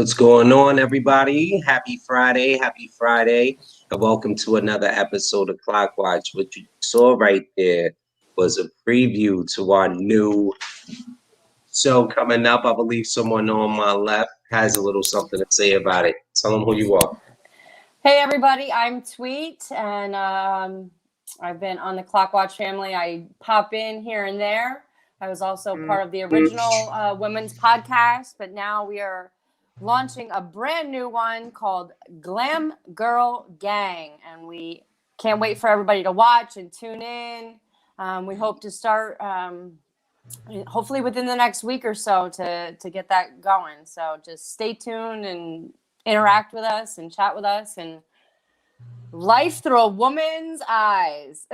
What's going on, everybody? Happy Friday, and welcome to another episode of Clock Watch. What you saw right there was a preview to our new show coming up. I believe someone on my left has a little something to say about it. Tell them who you are. Hey, everybody, I'm Tweet, and I've been on the Clock Watch family. I pop in here and there. I was also part of the original women's podcast, but now we are launching a brand new one called Glam Girl Gang, and we can't wait for everybody to watch and tune in. We hope to start hopefully within the next week or so to get that going. So just stay tuned and interact with us and chat with us and life through a woman's eyes.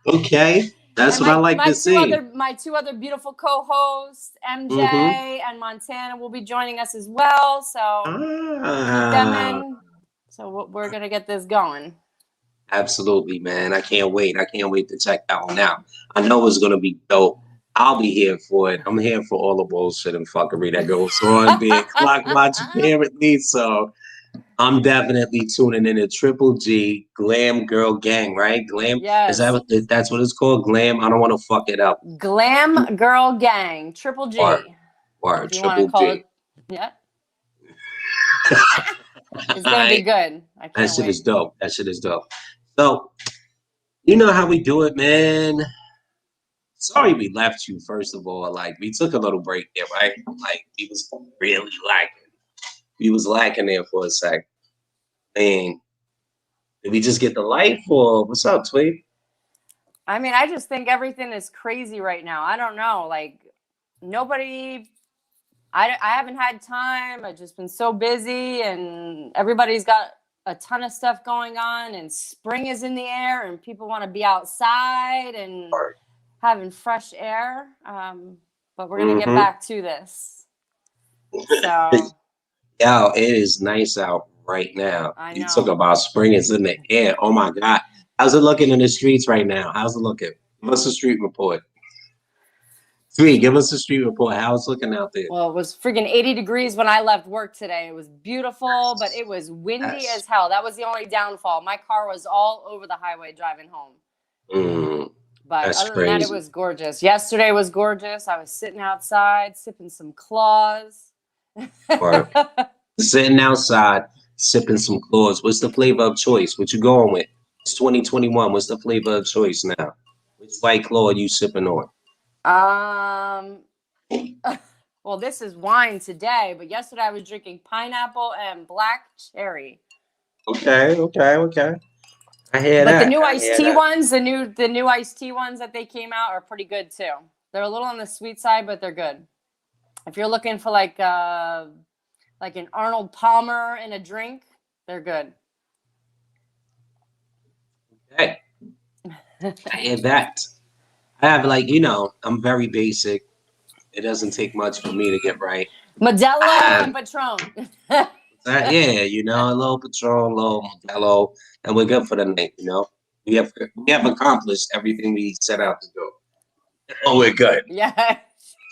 Okay. That's what I like to see. My two other beautiful co-hosts, MJ and Montana, will be joining us as well. So keep them in. So we're gonna get this going. Absolutely, man. I can't wait. To check that one out. I know it's gonna be dope. I'll be here for it. I'm here for all the bullshit and fuckery that goes on being Clock Watch apparently. So I'm definitely tuning in to Triple G Glam Girl Gang, right? Glam. Yes. That's what it's called? Glam. I don't want to fuck it up. Glam Girl Gang, Triple G. Or Triple G. Yeah. It's gonna be good. That shit is dope. So, you know how we do it, man. Sorry we left you, first of all. Like, we took a little break there, right? Like, we was really lacking. We was lacking there for a sec. Man, did we just get the life, or what's up, Tweet? I mean, I just think everything is crazy right now. I don't know. Like, I haven't had time. I've just been so busy, and everybody's got a ton of stuff going on, and spring is in the air, and people want to be outside and having fresh air. But we're going to get back to this. So, yo, it is nice out right now. I know. You talk about spring is in the air. Oh my God. How's it looking in the streets right now? How's it looking? Give us a street report. Give us a street report. How's it looking out there? Well, it was freaking 80 degrees when I left work today. It was beautiful, but it was windy as hell. That was the only downfall. My car was all over the highway driving home. But other than that, it was gorgeous. Yesterday was gorgeous. I was sitting outside, sipping some claws. Sitting outside, sipping some claws. What's the flavor of choice? What you going with? It's 2021. What's the flavor of choice now? Which White Claw are you sipping on? Well, this is wine today, but yesterday I was drinking pineapple and black cherry. Okay. I hear that. But the new iced tea ones, the new iced tea ones that they came out are pretty good too. They're a little on the sweet side, but they're good. If you're looking for like an Arnold Palmer in a drink, they're good. Okay. I hear that. I have I'm very basic. It doesn't take much for me to get right. Modelo and Patron. Yeah, a little Patron, a little Modelo, and we're good for the night, We have accomplished everything we set out to do. Oh, we're good. Yeah.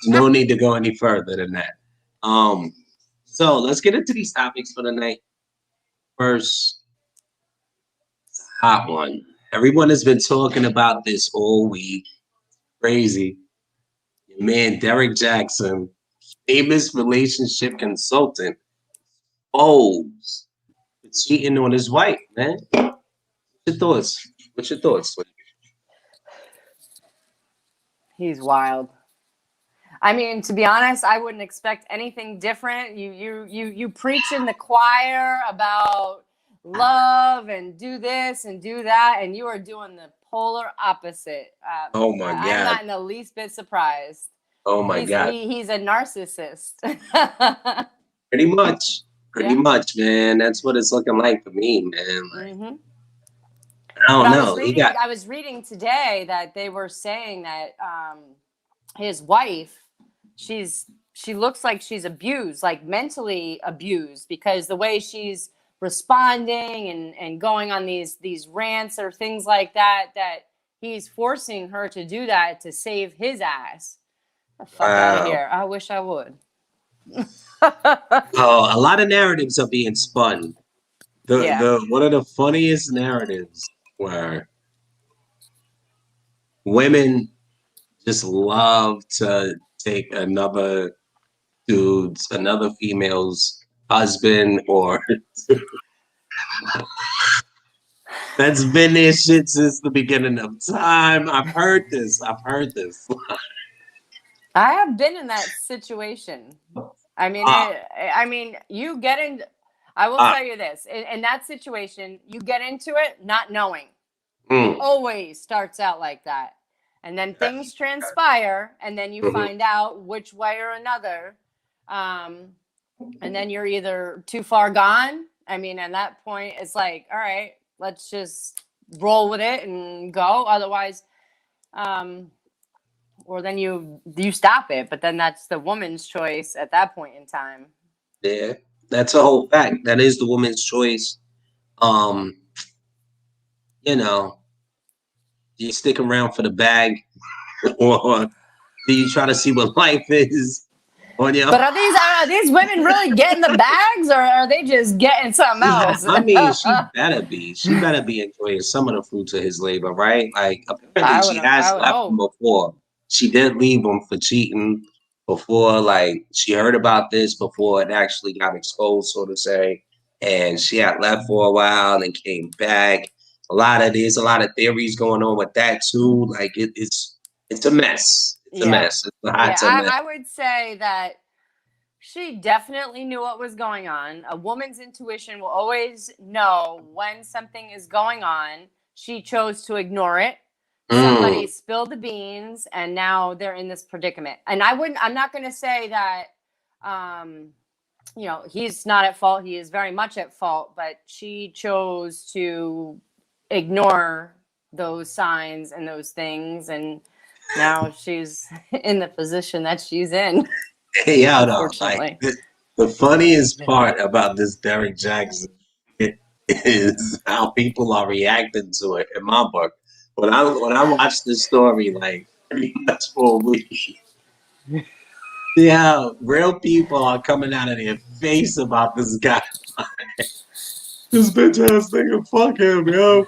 No need to go any further than that. So let's get into these topics for the night. First, it's a hot one. Everyone has been talking about this all week. Crazy. Your man, Derek Jackson, famous relationship consultant, for cheating on his wife, man. What's your thoughts? He's wild. I mean, to be honest, I wouldn't expect anything different. You preach in the choir about love and do this and do that, and you are doing the polar opposite. Oh my God! I'm not in the least bit surprised. Oh my God! He's a narcissist. Pretty much, man. That's what it's looking like for me, man. Like, I don't know. I was reading today that they were saying that his wife, she looks like she's abused, like mentally abused, because the way she's responding and going on these rants or things like that he's forcing her to do that to save his ass. The fuck out of here. I wish I would. Oh, a lot of narratives are being spun. Yeah. The one of the funniest narratives were women just love to take another female's husband, or that's been their shit since the beginning of time. I've heard this. I have been in that situation. I mean, Ah, you get in. I will ah, tell you this: in that situation, you get into it not knowing. It mm, always starts out like that, and then things transpire, and then you mhm. find out which way or another, and then you're either too far gone. I mean, at that point, it's like, all right, let's just roll with it and go. Otherwise, um, or then you stop it. But then that's the woman's choice at that point in time. Yeah, that's a whole fact. That is the woman's choice. Um, you know, do you stick around for the bag, or do you try to see what life is on your? But are these women really getting the bags, or are they just getting something else? I mean, she better be. She better be enjoying some of the fruits of his labor, right? Like, apparently, she has I would left him hope. before. She did leave him for cheating before. Like, she heard about this before it actually got exposed, so to say. And she had left for a while and came back. There's a lot of theories going on with that too. Like, it's a mess. It's a Yeah, mess. It's a hot yeah. mess. I would say that she definitely knew what was going on. A woman's intuition will always know when something is going on. She chose to ignore it. Somebody Mm, spilled the beans, and now they're in this predicament. And I'm not going to say that, um, he's not at fault. He is very much at fault, but she chose to ignore those signs and those things. And now she's in the position that she's in, yeah, no, like unfortunately. the funniest part about this Derek Jackson is how people are reacting to it in my book. When I watched this story, like pretty much for a week, yeah, real people are coming out of their face about this guy. This bitch ass nigga, fuck him, yo.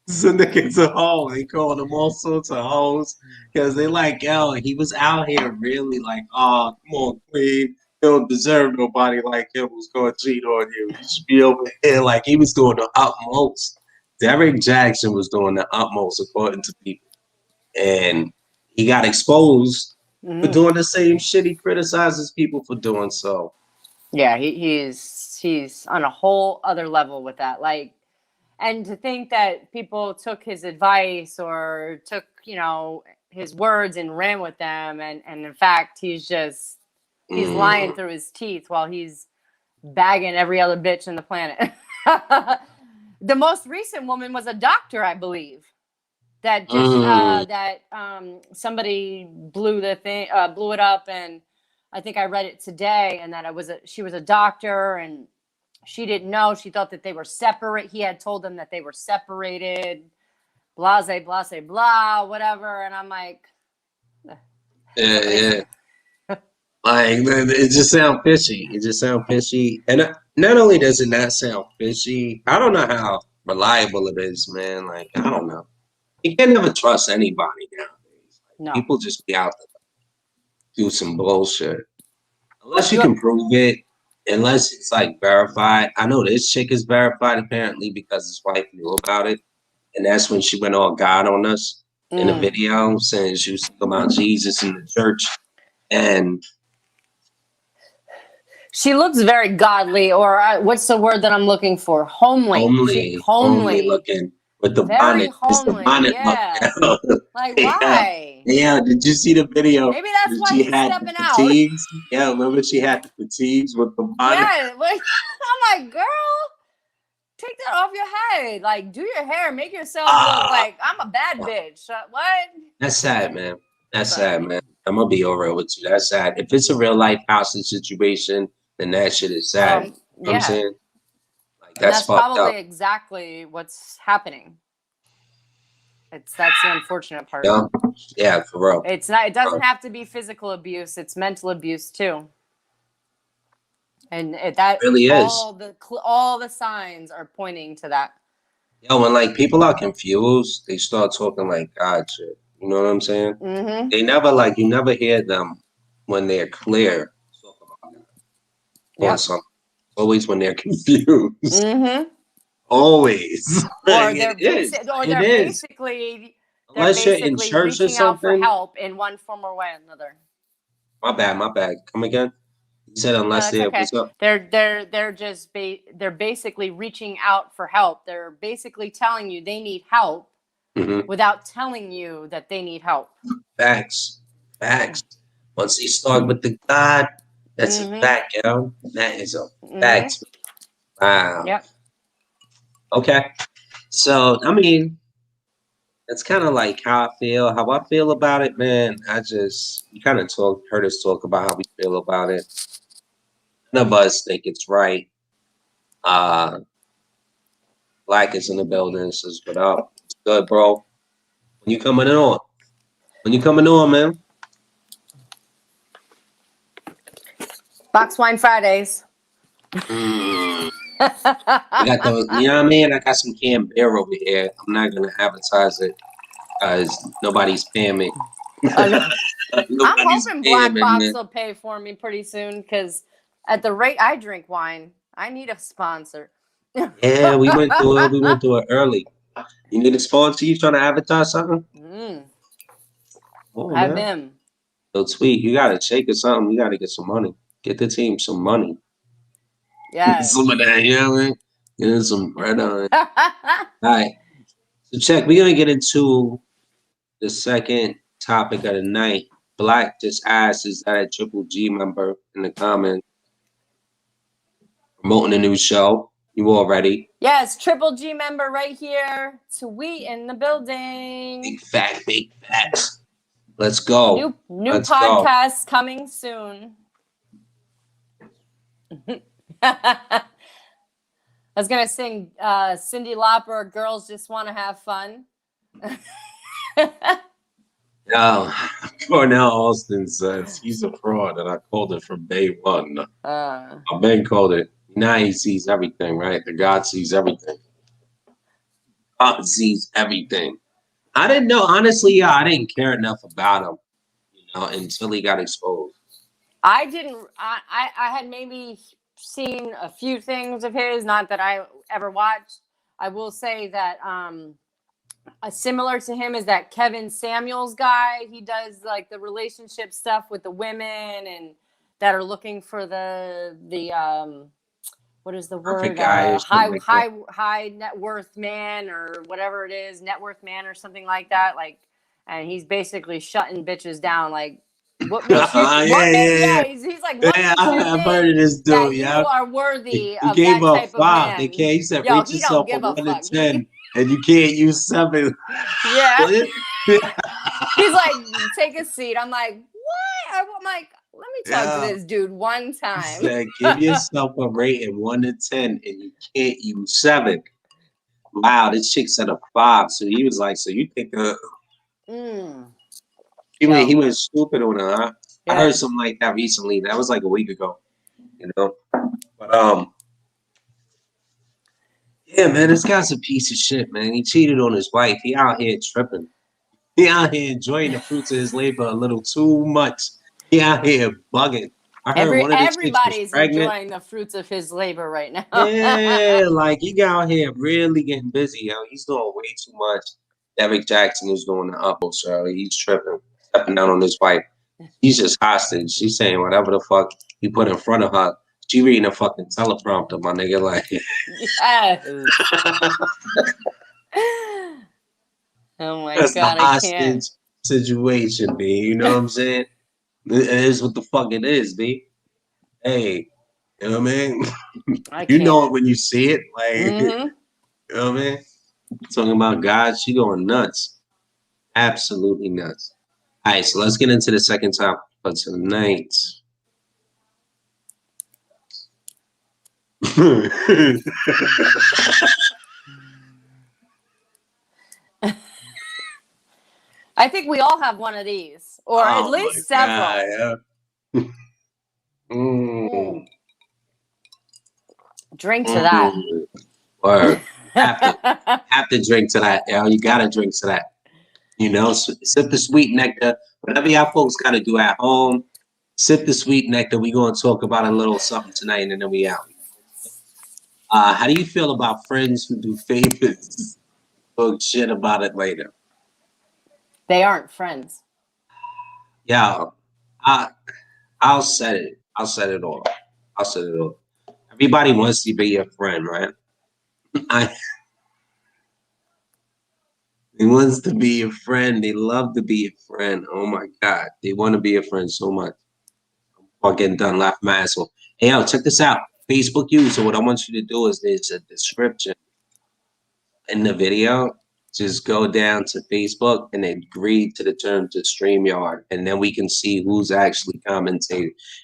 Send the kids a hoe. They calling him all sorts of hoes because they like, yo, he was out here really like, oh, come on, queen. You don't deserve nobody like him who's going to cheat on you. You should be over here. Like, he was doing the utmost. Derek Jackson was doing the utmost, according to people. And he got exposed for Mhm. doing the same shit he criticizes people for doing. So, Yeah, he's on a whole other level with that. Like, and to think that people took his advice or took, his words and ran with them, and in fact he's lying mm, through his teeth while he's bagging every other bitch in the planet. The most recent woman was a doctor, I believe, that just mm, somebody blew it up, and I think I read it today, and that she was a doctor, and she didn't know. She thought that they were separate. He had told them that they were separated. Blase, blase, blah, whatever. And I'm like, yeah, somebody's. yeah. Like, it just sounds fishy. It just sounds fishy. And not only does it not sound fishy, I don't know how reliable it is, man. Like, I don't know. You can never trust anybody nowadays. Like, No. people just be out to do some bullshit. Unless you You, can prove it, unless it's like verified. I know this chick is verified apparently because his wife knew about it. And that's when she went all God on us in a mm. video saying she was talking about Jesus in the church. And She looks very godly, or what's the word that I'm looking for? Homely. homely Homely. looking with the Very bonnet. It's the homely. bonnet look. Yeah. Like, Yeah, why? yeah. Did you see the video? Maybe that's why She he's had the stepping out. fatigues. Yeah, remember she had the fatigues with the bonnet. Yeah. I'm like, girl, take that off your head. Like, do your hair, make yourself look Ah, like I'm a bad bitch. What? that's sad, man. That's But sad, man. I'm gonna be over it with you. That's sad. If it's a real life hostage situation, then that shit is sad. You know what I'm yeah, saying? Like, and that's that's fucked up. probably exactly what's happening. That's the unfortunate part. Yeah, yeah, for real. It's not. It doesn't have to be physical abuse. It's mental abuse too. And that Really is. all the signs are pointing to that. Yo, when like people are confused, they start talking like God shit. You know what I'm saying? Mm-hmm. They never like you never hear them when they're clear talk about God or Yep. something. Always when they're confused. Mm-hmm. Always. Or Like, they're it is. they're It is. basically Unless you're in church or reaching out for something. help in one form or way or another. My bad, my bad. Come again? You said No, unless that's they're okay. what's up? They're just they're basically reaching out for help. They're basically telling you they need help Mm-hmm. without telling you that they need help. Facts. Facts. Once they start with the God, that's Mhm. a fact, yo. That is a Mhm. fact. Wow. Yep. Okay. So, I mean, it's kind of like how I feel about it, man. You kind of heard us talk about how we feel about it. None of us think it's right. Uh, Black is in the building. Says, "What up? It's good, bro. When you coming on? When you coming on, man?" Box wine Fridays. Mm. I got those. You know what I mean? I got some canned beer over here. I'm not gonna advertise it because nobody's paying me. I'm Nobody's hoping paying Black me, Box man. will pay for me pretty soon because at the rate I drink wine, I need a sponsor. Yeah, we went through it. We went through it early. You need a sponsor? You trying to advertise something? Oh Have man. them. So Tweet, you gotta shake or something. You gotta get some money. Get the team some money. Yeah. Some of that, you know what I mean? Get some bread on it. All right. So check, we're gonna get into the second topic of the night. Black just asked, is that a Triple G member in the comments? Promoting a new show. You all ready? Yes, Triple G member right here. Tweet in the building. Big facts. Let's go. New Let's podcast coming soon. I was gonna sing Cyndi Lauper, "Girls Just Want to Have Fun." Now, Cornell Austin says he's a fraud, and I called it from day one. Ben called it. Now he sees everything, right? The God sees everything. God sees everything. I didn't know, honestly, I didn't care enough about him, until he got exposed. I didn't. I had maybe seen a few things of his, not that I ever watched. I will say that similar to him is that Kevin Samuels guy. He does like the relationship stuff with the women and that are looking for the what is the word? High net worth man or whatever it is, net worth man or something like that. Like, and he's basically shutting bitches down. Like, what makes you? He's like, what makes you I've heard of think this that dude. you are worthy He of gave that up type of 5. man? He said, Yo, rate he yourself don't give from a 1 to fuck. 10, and you can't use 7. Yeah. He's like, take a seat. I'm like, what? I'm like, let me talk to this dude one time. He said, give yourself a rating 1 to 10, and you can't use 7. Wow, this chick said a 5. So he was like, so you think he went stupid on her, huh? Yeah. I heard something like that recently. That was like a week ago, But yeah, man, this guy's a piece of shit, man. He cheated on his wife. He out here tripping. He out here enjoying the fruits of his labor a little too much. He out here bugging. I heard one of the chicks was pregnant. Enjoying the fruits of his labor right now. Yeah, like he out here really getting busy, yo. He's doing way too much. Derek Jackson is doing the utmost, so he's tripping, stepping down on his wife. He's just hostage. She's saying whatever the fuck he put in front of her. She reading a fucking teleprompter, my nigga. Like, yes. Oh my that's God, the hostage situation, B. You know what I'm saying? It is what the fuck it is, B. Hey, you know what I mean? You know it when you see it. Like, you know what I mean? Talking about God, she going nuts. Absolutely nuts. All right, so let's get into the second topic for tonight. I think we all have one of these, or at least several. Yeah. Mm. Drink to that. Word. Have to drink to that. Yo. You gotta drink to that. You know, sip the sweet nectar. Whatever y'all folks gotta do at home, sip the sweet nectar. We gonna talk about a little something tonight, and then we out. How do you feel about friends who do favors? Talk shit about it later. They aren't friends. Yeah, I'll set it. I'll set it all. I'll set it all. Everybody wants to be your friend, right? I He wants to be your friend. They love to be your friend. Oh my God. They want to be your friend so much. I'm getting done laughing my ass off. Hey, yo, check this out. Facebook user, what I want you to do is there's a description in the video. Just go down to Facebook and agree to the terms to StreamYard. And then we can see who's actually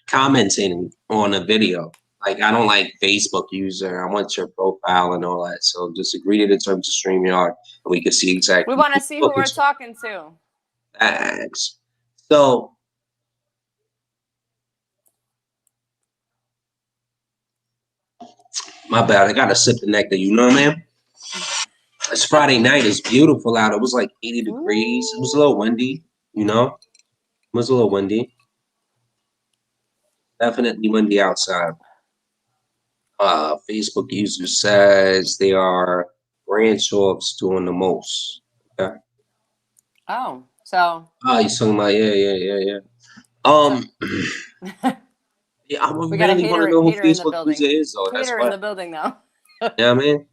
commenting on a video. Like, I don't like Facebook user. I want your profile and all that. So just agree to the terms of StreamYard and we can see exactly. We want to see who we're talking to. Thanks. So, my bad. I got to sip the nectar. You know, man? It's Friday night. It's beautiful out. It was like 80 degrees. It was a little windy, you know? It was a little windy. Definitely windy outside. Facebook user says they are branch offs doing the most. Okay. Oh, so. Oh, you're talking about, yeah. Yeah, I We got really want to know who Facebook user is, though. Hater in the building, though. Yeah, man.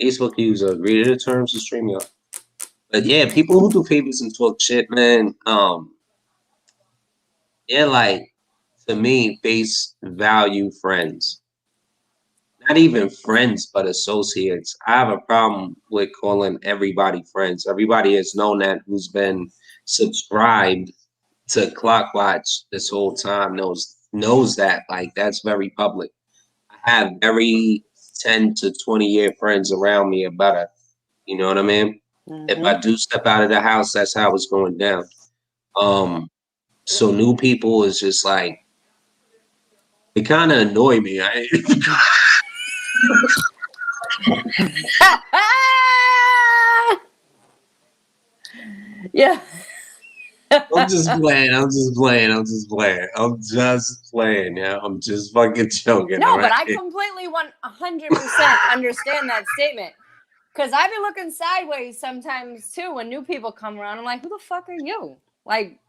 Facebook user, agree to the terms of StreamYard. But yeah, people who do favors and talk shit, man, they're like, to me, face value friends. Not even friends, but associates. I have a problem with calling everybody friends. Everybody has known that who's been subscribed to Clockwatch this whole time knows that. Like, that's very public. I have very 10 to 20-year friends around me or better. You know what I mean? Mm-hmm. If I do step out of the house, that's how it's going down. So new people is just like, they kind of annoy me. Yeah. I'm just playing. Yeah, I'm just fucking joking. No, but I completely 100% understand that statement. Because I've been looking sideways sometimes too when new people come around. I'm like, who the fuck are you? Like,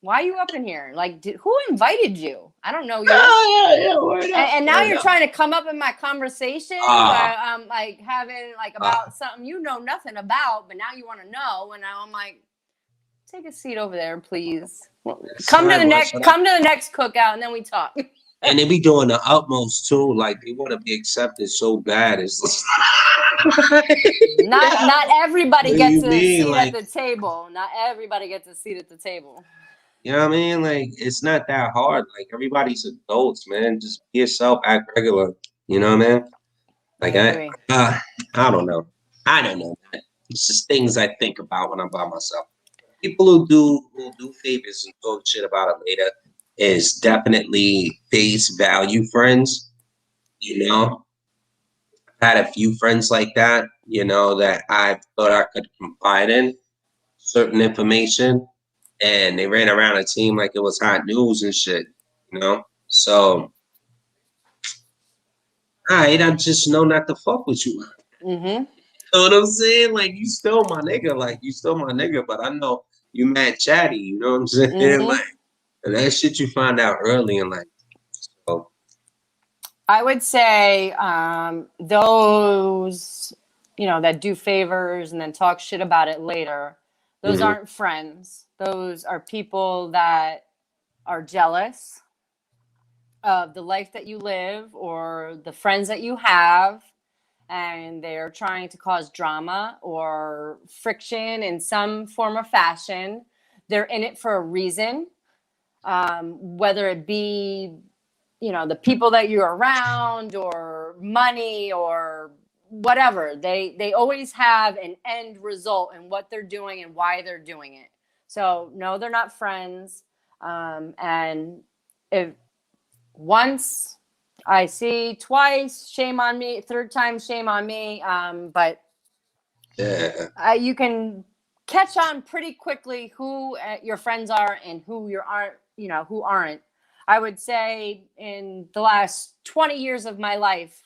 why are you up in here? Like, who invited you? I don't know you. And now you're trying to come up in my conversation where I'm like having like about something you know nothing about, but now you want to know. And now I'm like, take a seat over there, please. Come to the next cookout, and then we talk. And they be doing the utmost too. Like, they want to be accepted so bad. It's not everybody gets a seat at the table. Not everybody gets a seat at the table. You know what I mean? Like, it's not that hard. Like, everybody's adults, man. Just be yourself, act regular. You know what I mean? Like, I don't know. I don't know. It's just things I think about when I'm by myself. People who do favors and talk shit about it later is definitely face value friends. You know, I've had a few friends like that, you know, that I thought I could confide in certain information, and they ran around a team like it was hot news and shit, you know? So, I just know not to fuck with you. Mm-hmm. You know what I'm saying? Like, you still my nigga, but I know you mad chatty, you know what I'm saying? Mm-hmm. Like, and that shit you find out early in life. So, I would say those, you know, that do favors and then talk shit about it later, those aren't friends. Those are people that are jealous of the life that you live or the friends that you have, and they're trying to cause drama or friction in some form or fashion. They're in it for a reason, whether it be, you know, the people that you're around or money or whatever. They always have an end result in what they're doing and why they're doing it. So no, they're not friends. And if once I see, twice, shame on me. Third time, shame on me. But you can catch on pretty quickly who your friends are and who who aren't. I would say in the last 20 years of my life,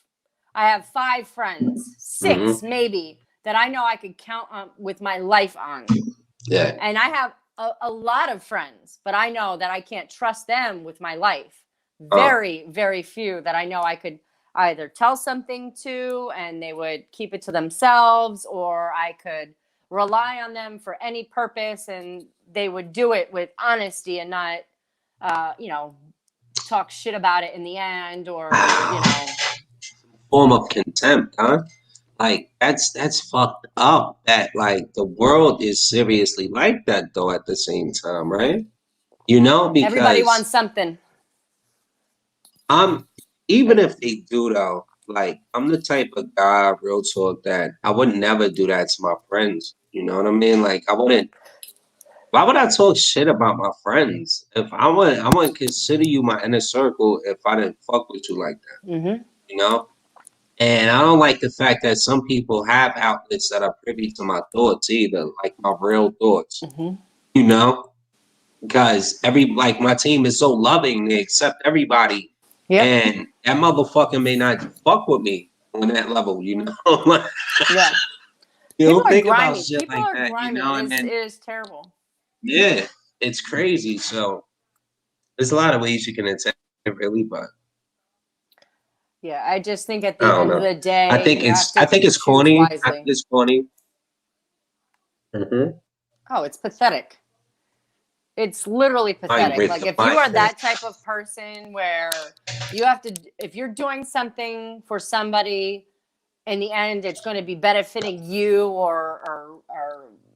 I have 5 friends, 6 maybe, that I know I could count on with my life on. Yeah. And I have a lot of friends, but I know that I can't trust them with my life. Very, very few that I know I could either tell something to and they would keep it to themselves, or I could rely on them for any purpose and they would do it with honesty and not, talk shit about it in the end, or, form of contempt, huh? Like that's fucked up. That like the world is seriously like that though at the same time, right? Because everybody wants something. Even if they do though, like I'm the type of guy, real talk, that I would never do that to my friends. You know what I mean? Like I wouldn't. Why would I talk shit about my friends? If I wouldn't consider you my inner circle if I didn't fuck with you like that. Mm-hmm. You know? And I don't like the fact that some people have outlets that are privy to my thoughts either, like my real thoughts. Because my team is so loving, they accept everybody. Yep. And that motherfucker may not fuck with me on that level, Yeah. You People don't think are about grimy. shit People like are that, grimy. And It then, is terrible. yeah, it's crazy. So there's a lot of ways you can attack it, really, but yeah, I just think at the I don't end know. of the day, I think it's corny. I think it's corny. Oh, it's pathetic. It's literally pathetic. Like if you are that type of person where you have to, if you're doing something for somebody, in the end, it's going to be benefiting you, or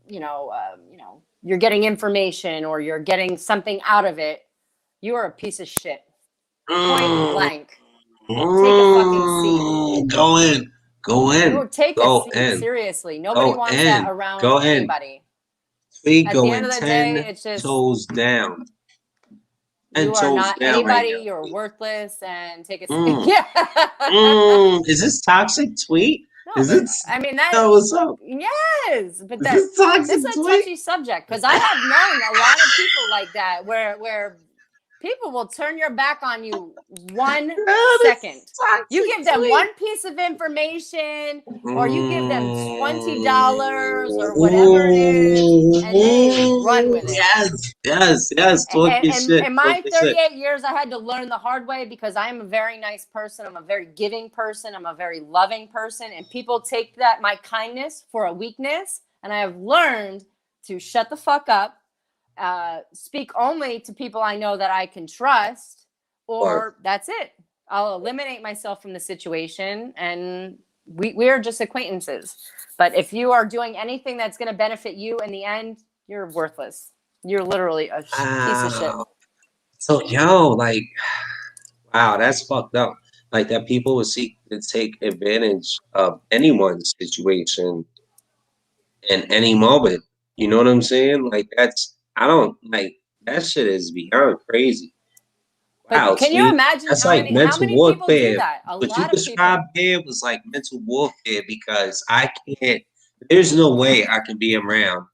you're getting information or you're getting something out of it. You are a piece of shit. Point blank. Take a fucking seat. Go in. Take a seat. Seriously, nobody wants that around anybody. We At go the end in of the 10 day, it's just toes down. You are not anybody. Right, you're worthless, and take a seat. Yeah. Is this toxic tweet? No, is it? I mean that. No, what's up? Yes, but this is a touchy subject, because I have known a lot of people like that, where people will turn your back on you 1 second. You give them one piece of information, or you give them $20 or whatever it is, and they run with it. Yes. Talk your shit. In my 38 years, I had to learn the hard way, because I am a very nice person. I'm a very giving person. I'm a very loving person. And people take my kindness for a weakness. And I have learned to shut the fuck up. Speak only to people I know that I can trust, or that's it. I'll eliminate myself from the situation, and we are just acquaintances. But if you are doing anything that's going to benefit you in the end, you're worthless. You're literally a piece of shit. So, wow, that's fucked up. Like that people would seek to take advantage of anyone's situation in any moment. You know what I'm saying? Like I don't like that shit is beyond crazy. Wow, but can you imagine how many people do that? What you described there was like mental warfare, because there's no way I can be around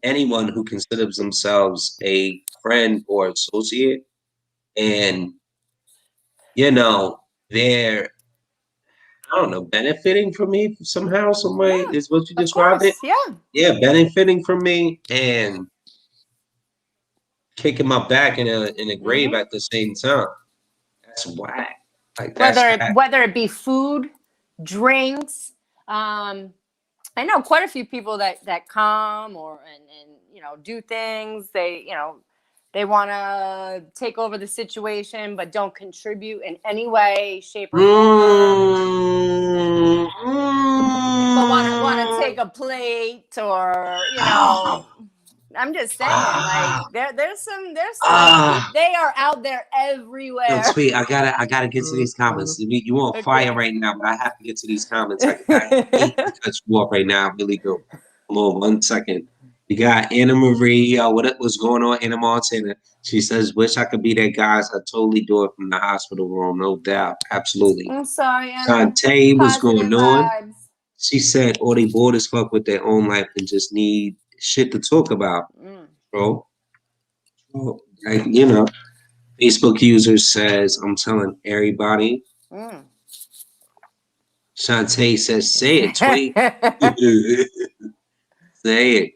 anyone who considers themselves a friend or associate, and they're, I don't know, benefiting from me somehow, some way, is what you described it. Yeah, benefiting from me and kicking my back in a grave at the same time. That's whack. Like whether it be food, drinks. I know quite a few people that come and do things. They want to take over the situation, but don't contribute in any way, shape, or form. But want to take a plate, or I'm just saying, like there's some they are out there everywhere. Yo, Tweet, I gotta get to these comments. You on fire right now, but I have to get to these comments. I hate to cut you off right now. I really do. Hold on 1 second. You got Anna Marie. What was going on, Anna Montana? She says, "Wish I could be there, guys. I totally do it from the hospital room, no doubt, absolutely." I'm sorry, Anna. Shantae, what's Positive going on? vibes. She said, "All they bored as fuck with their own life and just need shit to talk about, bro." Well, Facebook user says, "I'm telling everybody." Mm. Shantae says, "Say it, tweet." Say it.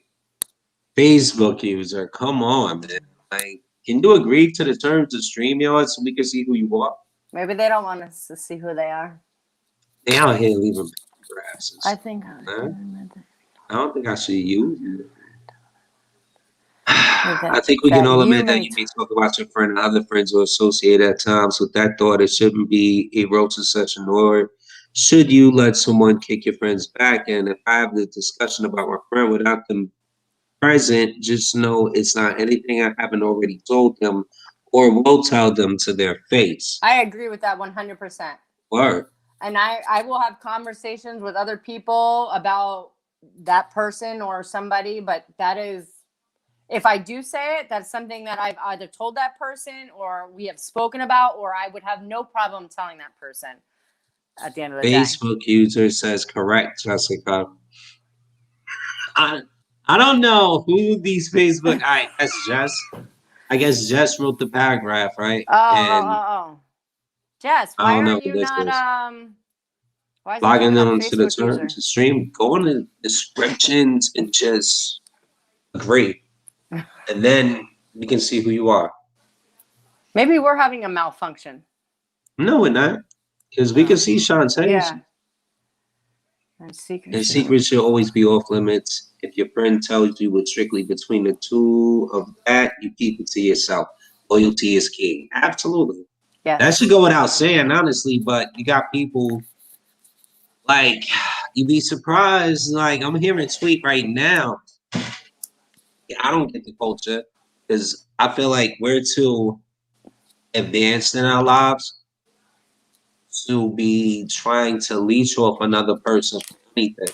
Facebook user, come on, man. Like, can you agree to the terms of StreamYard so we can see who you are? Maybe they don't want us to see who they are. They out here leaving paragraphs. I think. I don't think I should use it. I think we can all admit that you may talk about your friend and other friends or associate at times with that thought. It shouldn't be a roach session, nor should you let someone kick your friends back. And if I have the discussion about my friend without them present, just know it's not anything I haven't already told them or will tell them to their face. I agree with that 100%. Word. And I will have conversations with other people about that person or somebody, but that is, if I do say it, that's something that I've either told that person or we have spoken about, or I would have no problem telling that person at the end of the day. Facebook user says, correct, Jessica. I don't know who these Facebook, I guess Jess wrote the paragraph, right? Oh. Jess, why are you not logging on to the term to stream? Go in the descriptions and just agree. And then we can see who you are. Maybe we're having a malfunction. No, we're not. Because we can see Shantae. Yeah. And secrets should always be off limits. If your friend tells you it's strictly between the two of that, you keep it to yourself. Loyalty is key. Absolutely. Yeah. That should go without saying, honestly, but you got people like, you'd be surprised. Like, I'm hearing tweet right now. I don't get the culture because I feel like we're too advanced in our lives to be trying to leech off another person for anything,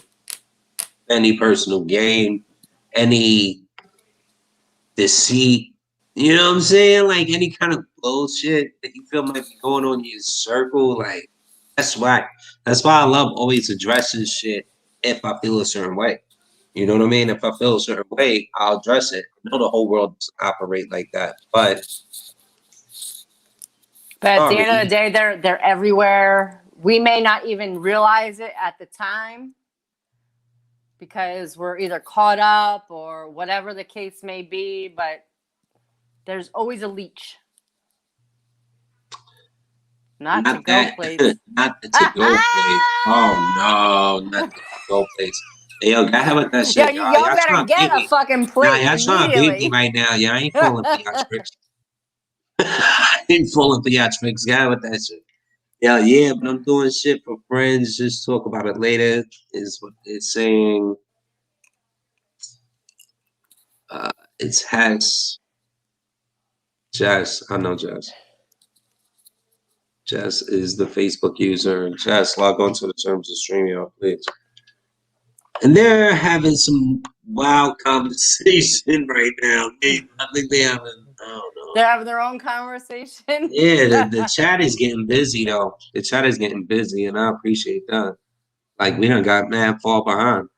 any personal gain, any deceit. You know what I'm saying? Like any kind of bullshit that you feel might be going on in your circle. Like that's why. That's why I love always addressing shit if I feel a certain way. You know what I mean? If I feel a certain way, I'll address it. I know the whole world doesn't operate like that, but at the end of the day, they're everywhere. We may not even realize it at the time because we're either caught up or whatever the case may be, but there's always a leech. Not to go place. Not the to go place. Oh no, not the to go place. Hey, yo, I with that shit. Yo, y'all better get a fucking plate. Nah, y'all trying to beat me right now. Yeah, I ain't falling theatrics. I ain't falling theatrics. Guy with that shit. Yeah, but I'm doing shit for friends. Just talk about it later. Is what it's saying. It's Hex. Jess, I know Jess. Jess is the Facebook user. Jess, log on to the terms of StreamYard, please. And they're having some wild conversation right now. I think they having, I don't know. They're having their own conversation. Yeah, the chat is getting busy though. The chat is getting busy, and I appreciate that. Like we done got mad far behind.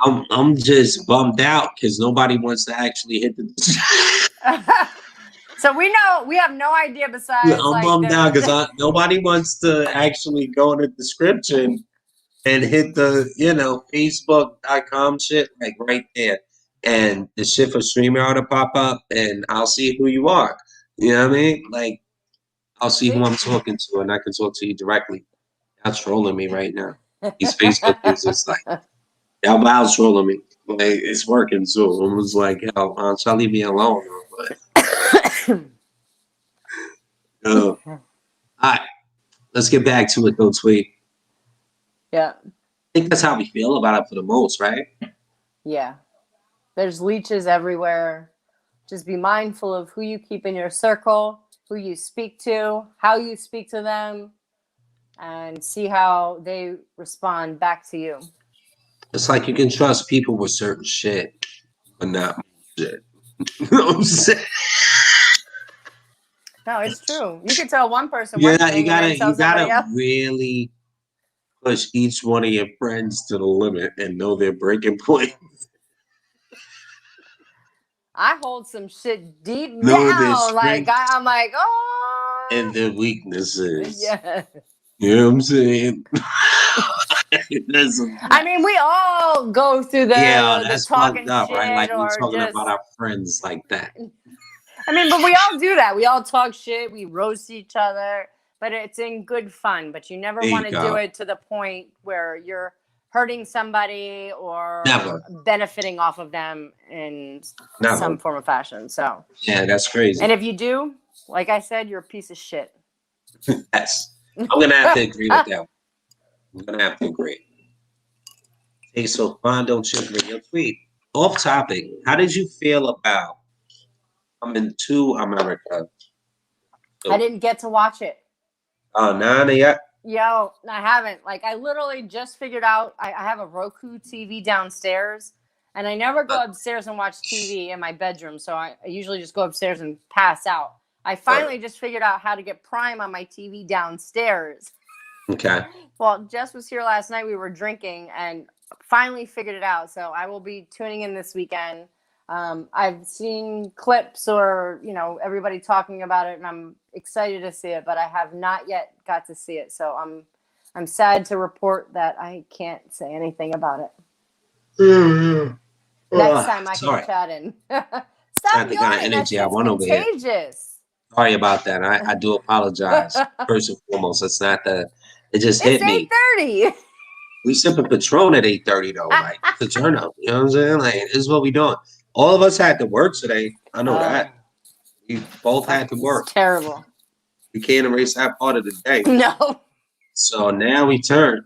I'm just bummed out because nobody wants to actually hit the. So we have no idea besides. I'm bummed out because nobody wants to actually go in the description and hit the Facebook.com shit like right there, and the shit for StreamYard to pop up, and I'll see who you are. You know what I mean? Like I'll see who I'm talking to, and I can talk to you directly. Y'all trolling me right now. These Facebook users like. Y'all Bow's trolling me. Like, it's working too. I was like, yo, y'all leave me alone. All right. Let's get back to it though, Tweet. Yeah. I think that's how we feel about it for the most, right? Yeah. There's leeches everywhere. Just be mindful of who you keep in your circle, who you speak to, how you speak to them, and see how they respond back to you. It's like you can trust people with certain shit, but not shit. You know what I'm saying? No, it's true. You could tell one person Yeah, one thing and then tell you somebody gotta else. really push each one of your friends to the limit and know their breaking point. I hold some shit deep Know their down. Like strengths I'm like, oh, and their weaknesses. yeah. You know what I'm saying? I mean, we all go through Yeah, the that's talking fucked up, right? Like shit we or talking just. about our friends like that. I mean, but we all do that. We all talk shit. We roast each other, but it's in good fun. But you never There want you to do go. it to the point where you're hurting somebody or Never. benefiting off of them in Never. some form of fashion. So Yeah, that's crazy. and if you do, like I said, you're a piece of shit. Yes. I'm gonna have to agree with that. I'm gonna have to agree. Hey, so Fondo Children, your tweet. Off topic. How did you feel about coming to America? I didn't get to watch it. Oh, none yet. Yo, I haven't. Like, I literally just figured out I have a Roku TV downstairs, and I never go upstairs and watch TV in my bedroom. So I usually just go upstairs and pass out. I finally just figured out how to get Prime on my TV downstairs. Okay. Well, Jess was here last night. We were drinking and finally figured it out. So I will be tuning in this weekend. I've seen clips or, everybody talking about it, and I'm excited to see it, but I have not yet got to see it. So I'm sad to report that I can't say anything about it. Next time I can chat in. Stop the kind of yawning. energy That I want over here. Contagious. Sorry about that. I do apologize. First and foremost, it's not that. It just hit me. It's 8:30. We sipping Patron at 8:30 though. Like it's a turn up. You know what I'm saying? Like this is what we doing. All of us had to work today. I know that. We both had to work. It's terrible. We can't erase that part of the day. No. So now we turn.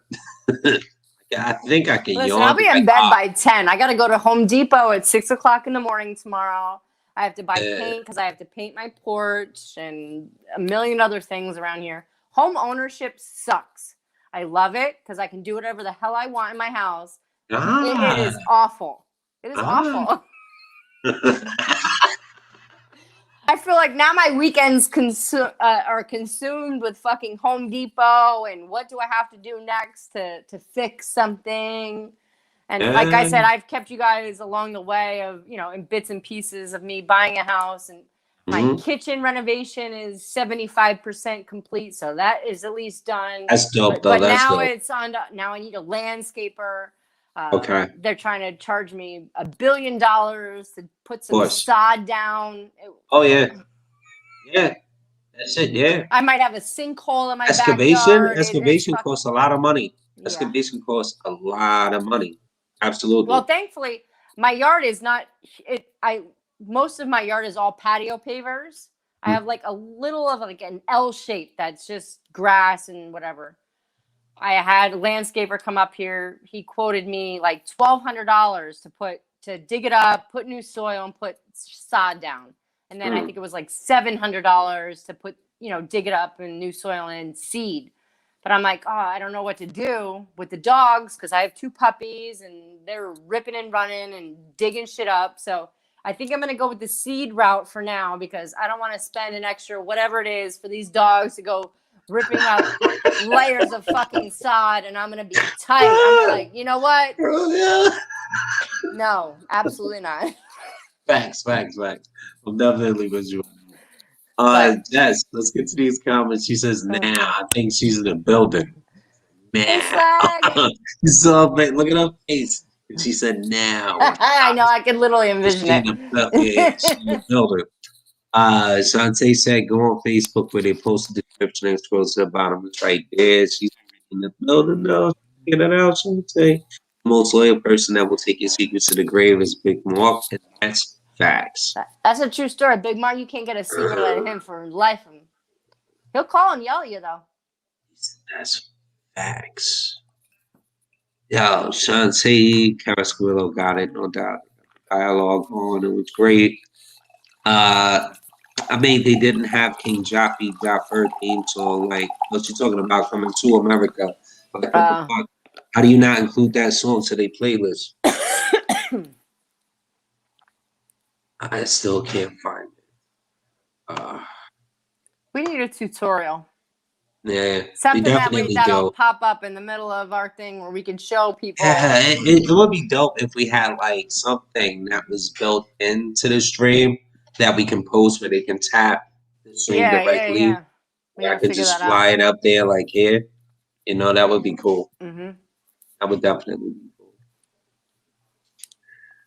I think I can Listen, yawn. I'll be in bed by 10. I got to go to Home Depot at 6 o'clock in the morning tomorrow. I have to buy paint because I have to paint my porch and a million other things around here. Home ownership sucks. I love it because I can do whatever the hell I want in my house. It is awful. It is awful. I feel like now my weekends are consumed with fucking Home Depot and what do I have to do next to fix something. And like I said, I've kept you guys along the way of, in bits and pieces of me buying a house, and my kitchen renovation is 75% complete. So that is at least done. That's dope, though. But That's now dope. it's on. Now I need a landscaper. Okay. They're trying to charge me $1 billion to put some sod down. Oh yeah. Yeah. That's it. Yeah. I might have a sinkhole in my backyard. Excavation costs a lot of money. Excavation costs a lot of money. Absolutely. Well, thankfully, my yard is not. Most of my yard is all patio pavers. I have like a little of like an L shape that's just grass and whatever. I had a landscaper come up here. He quoted me like $1,200 to dig it up, put new soil, and put sod down. And then I think it was like $700 to put, dig it up and new soil and seed. But I'm like, I don't know what to do with the dogs because I have 2 puppies and they're ripping and running and digging shit up. So I think I'm going to go with the seed route for now because I don't want to spend an extra whatever it is for these dogs to go ripping out layers of fucking sod, and I'm going to be tight. I'm like, you know what? No, absolutely not. Facts. I'm definitely with you. Yes, let's get to these comments. She says, now, I think she's in the building. Now. So, look at her face. And she said, now. I know, I can literally envision it. She's in the building. Shantae said, go on Facebook where they post the description and scroll to the bottom. It's right there. She's in the building now. Get it out, Shantae. The most loyal person that will take your secrets to the grave is Big Mark, and that's facts. That's a true story. Big Mark, you can't get a secret out of him for life. He'll call and yell at you, though. That's facts. Yo, Shantae Carasquillo got it, no doubt. Dialogue on, it was great. I mean, they didn't have King Jaffer theme song. Like, what you talking about coming to America? Like, How do you not include that song to their playlist? I still can't find it. We need a tutorial. Yeah, we Something definitely that'll do. pop up in the middle of our thing where we can show people. Yeah, it would be dope if we had like something that was built into the stream that we can post where they can tap the stream directly. Yeah. We I gotta could figure just that fly out. it up there like here. You know, that would be cool. Mm-hmm. That would definitely be cool.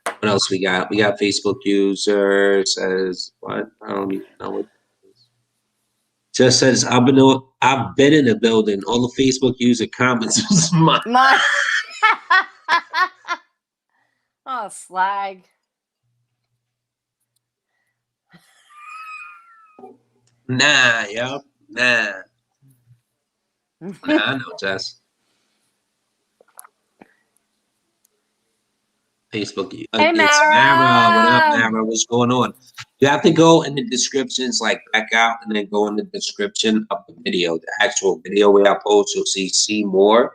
What else we got? We got Facebook user says what? I don't even know what. Just says I've been in the building. All the Facebook user comments was mine. Oh, slag. Nah, yo, nah. I know, Jess. Facebook. Hey, It's Mara. What up, Mara? What's going on? You have to go in the descriptions, like back out, and then go in the description of the video, the actual video where I post. You'll see more,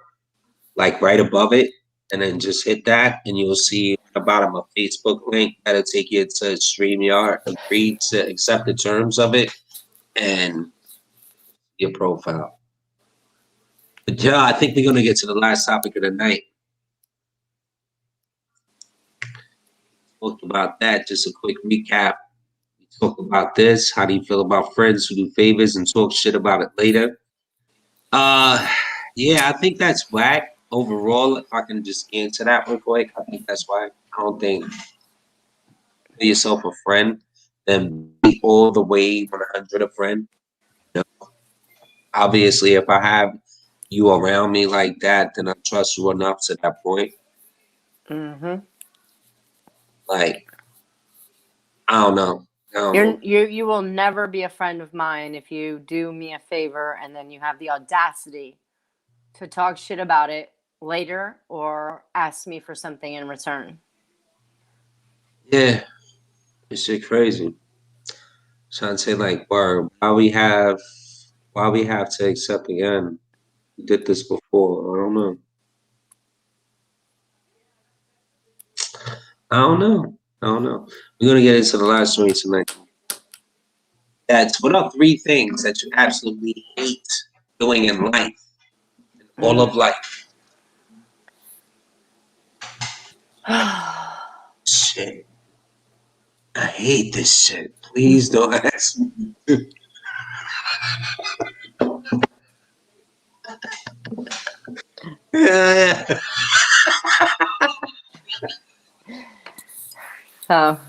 like right above it, and then just hit that, and you'll see at the bottom a Facebook link that'll take you to StreamYard. Agree to accept the terms of it, and your profile. But yeah, I think we're gonna get to the last topic of the night. Talked about that. Just a quick recap. We talked about this. How do you feel about friends who do favors and talk shit about it later? Yeah, I think that's whack overall. If I can just answer that real quick, I think that's whack. I don't think be yourself a friend, then be all the way 100 a friend. You know? Obviously, if I have you around me like that, then I trust you enough to that point. Mm-hmm. Like, I don't know. You will never be a friend of mine if you do me a favor and then you have the audacity to talk shit about it later or ask me for something in return. Yeah, it's shit crazy. Trying to say like, why we have to accept again? We did this before. I don't know. I don't know. We're gonna get into the last story tonight. What are 3 things that you absolutely hate doing in life, in all of life? Shit. I hate this shit. Please don't ask me. Yeah. So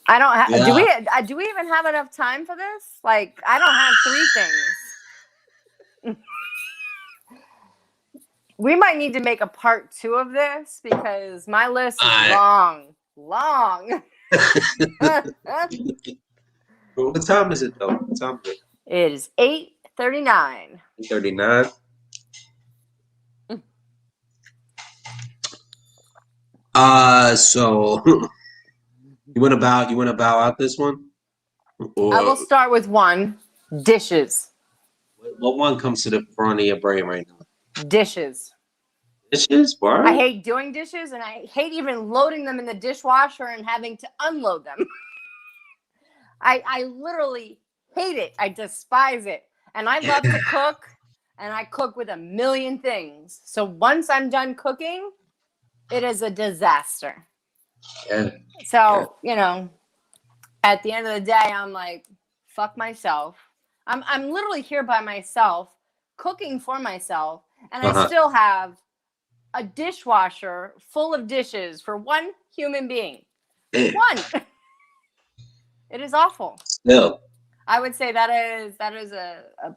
I don't have. Yeah. Do we even have enough time for this? Like, I don't have 3 things. We might need to make a part 2 of this because my list is long. What time is it though? What time is it? It is 8:39. 39. So you want to bow out this one? Or I will start with 1. Dishes. what one comes to the front of your brain right now? Dishes. Dishes? What? I hate doing dishes and I hate even loading them in the dishwasher and having to unload them. I literally hate it. I despise it. And I love to cook, and I cook with a million things. So once I'm done cooking, it is a disaster. Yeah. So, you know, at the end of the day, I'm like, fuck myself. I'm literally here by myself, cooking for myself, and I still have a dishwasher full of dishes for one human being. One. It is awful. Still. I would say that is a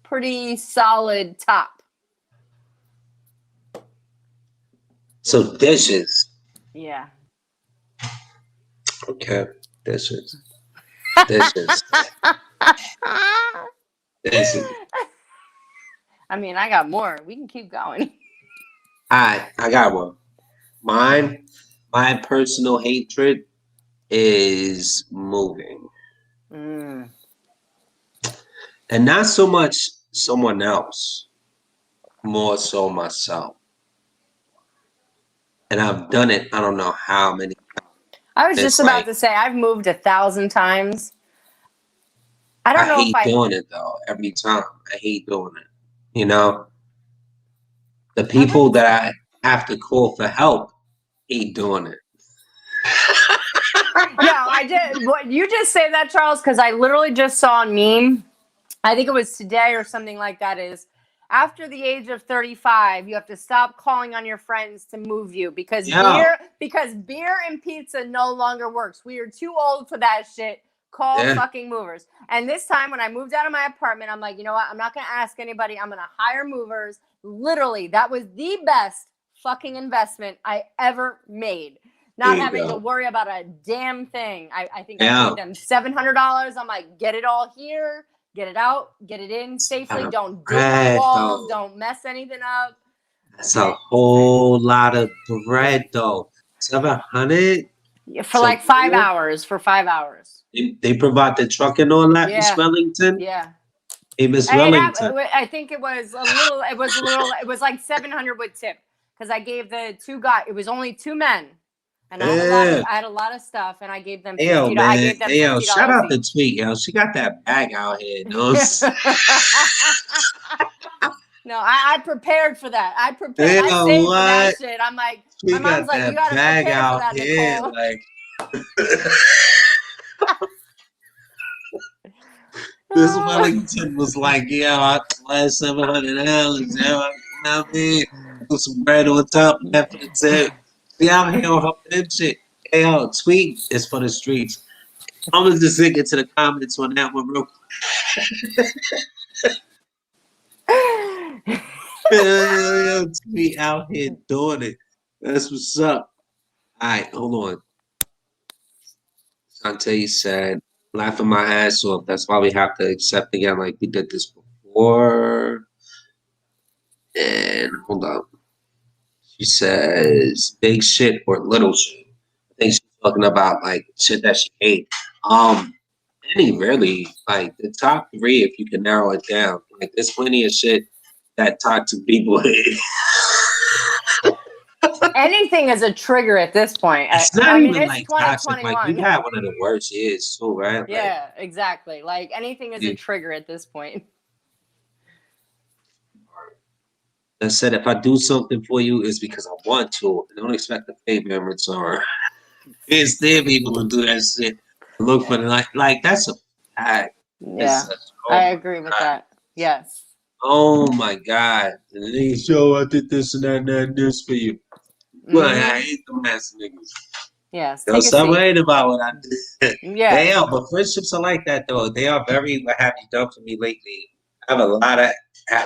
pretty solid top. So dishes. Yeah. Okay. Dishes. Dishes. Dishes. I mean, I got more. We can keep going. I got one. My personal hatred is moving. And not so much someone else. more so myself. And I've done it, I don't know how many. I was It's just about like, to say I've moved 1,000 times. I I don't know if hate doing it though, every time. I hate doing it. You know, the people that I have to call for help hate doing it. No, I did. What you just say that, Charles? Because I literally just saw a meme. I think it was today or something like that. Is after the age of 35, you have to stop calling on your friends to move you because Yeah, beer and pizza no longer works. We are too old for that shit. Call yeah, fucking movers. And this time when I moved out of my apartment, I'm like, you know what? I'm not gonna ask anybody. I'm gonna hire movers. Literally, that was the best fucking investment I ever made. there Not you having to go. worry about a damn thing. I think I Yeah, paid them $700. I'm like, get it all here, get it out, get it in safely. out of Don't dig my bread walls. though. Don't mess anything up. That's a whole lot of bread though. 700 For to like 5 move. hours. For 5 hours. They provide the truck and all that, Miss Yeah, Wellington. yeah. Hey, Miss Wellington. I think it was a little. It was a little. It was like 700 with tip because I gave the two guys. It was only two men, and I had a lot of. Yeah. I had a lot of stuff, and I gave them Hey, yo, $50. I man. gave them Hey, yo, shout $50 out to each. Tweet, yo. She got that bag out here, no? No, I prepared for that. I prepared. Hey, I yo, saved for that what? shit. I'm like, my She mom's got like, you that got to bag prepare for out that, here, Nicole. like. Miss Wellington was like, yeah, I last $700. Yeah, I mean, put some bread on top of that for the tip. See out here on her them shit. Hey, yo, Tweet is for the streets. I'm gonna just get to the comments on that one real quick. Yo, Tweet out here doing it. That's what's up. All right, hold on. Shantae said, laughing my ass off. That's why we have to accept again, like we did this before. And hold on. She says big shit or little shit. I think she's talking about like shit that she ate. Any really like the top three, if you can narrow it down. Like there's plenty of shit that toxic people hate. Anything is a trigger at this point. It's I not mean, even it's like toxic. Like we've 2021. had one of the worst years too, right? Like, Yeah, exactly. Like anything is a yeah. trigger at this point. I said if I do something for you, it's because I want to. I don't expect to pay me in return. Can't stand people to do that shit. Look for the like that's a fact. Yeah, Oh I my agree with God. that. Yes. Oh my God. And then they show I did this and that and that and this for you. Well, I hate them ass niggas. Yes. Yo, Take a stop seat. worrying about what I did. Yeah. They are, but friendships are like that though. They are very what have you done for me lately. I have a lot of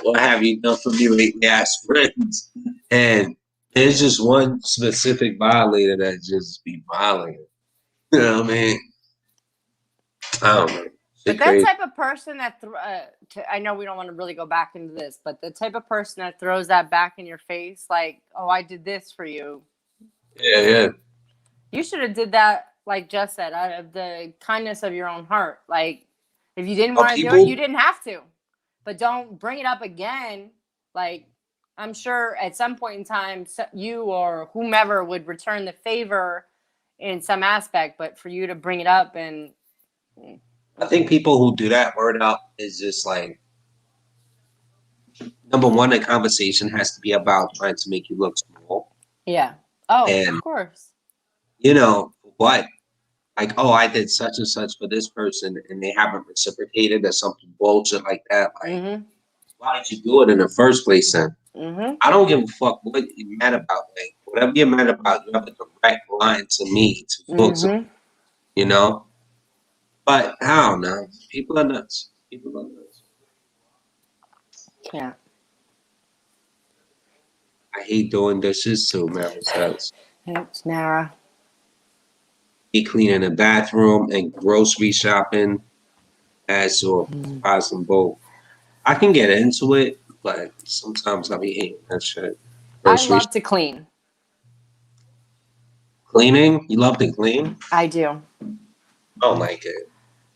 what have you done for me lately as friends. And there's just one specific violator that just be violating. You know what I mean? I don't know. But Shit that crazy. type of person that I know we don't want to really go back into this, but the type of person that throws that back in your face, like, "Oh, I did this for you." Yeah, yeah. You should have did that, like Jess said, out of the kindness of your own heart. Like, if you didn't Are want to do it, people you didn't have to. But don't bring it up again. Like, I'm sure at some point in time, you or whomever would return the favor in some aspect. But for you to bring it up and I think people who do that word up is just like number one, the conversation has to be about trying to make you look small. yeah, oh, And of course, you know what? Like, oh, I did such and such for this person and they haven't reciprocated or something bullshit like that. Like, why did you do it in the first place then? I don't give a fuck what you're mad about. Like, whatever you're mad about, you have a direct line to me to talk to, you know? But I don't know. People are nuts. People are nuts. Yeah. I hate doing dishes too, man. Because It's Nara. be cleaning the bathroom and grocery shopping as or possible both. I can get into it, but sometimes I be hating that shit. I Grocery love to clean. cleaning? You love to clean? I do. I don't like it.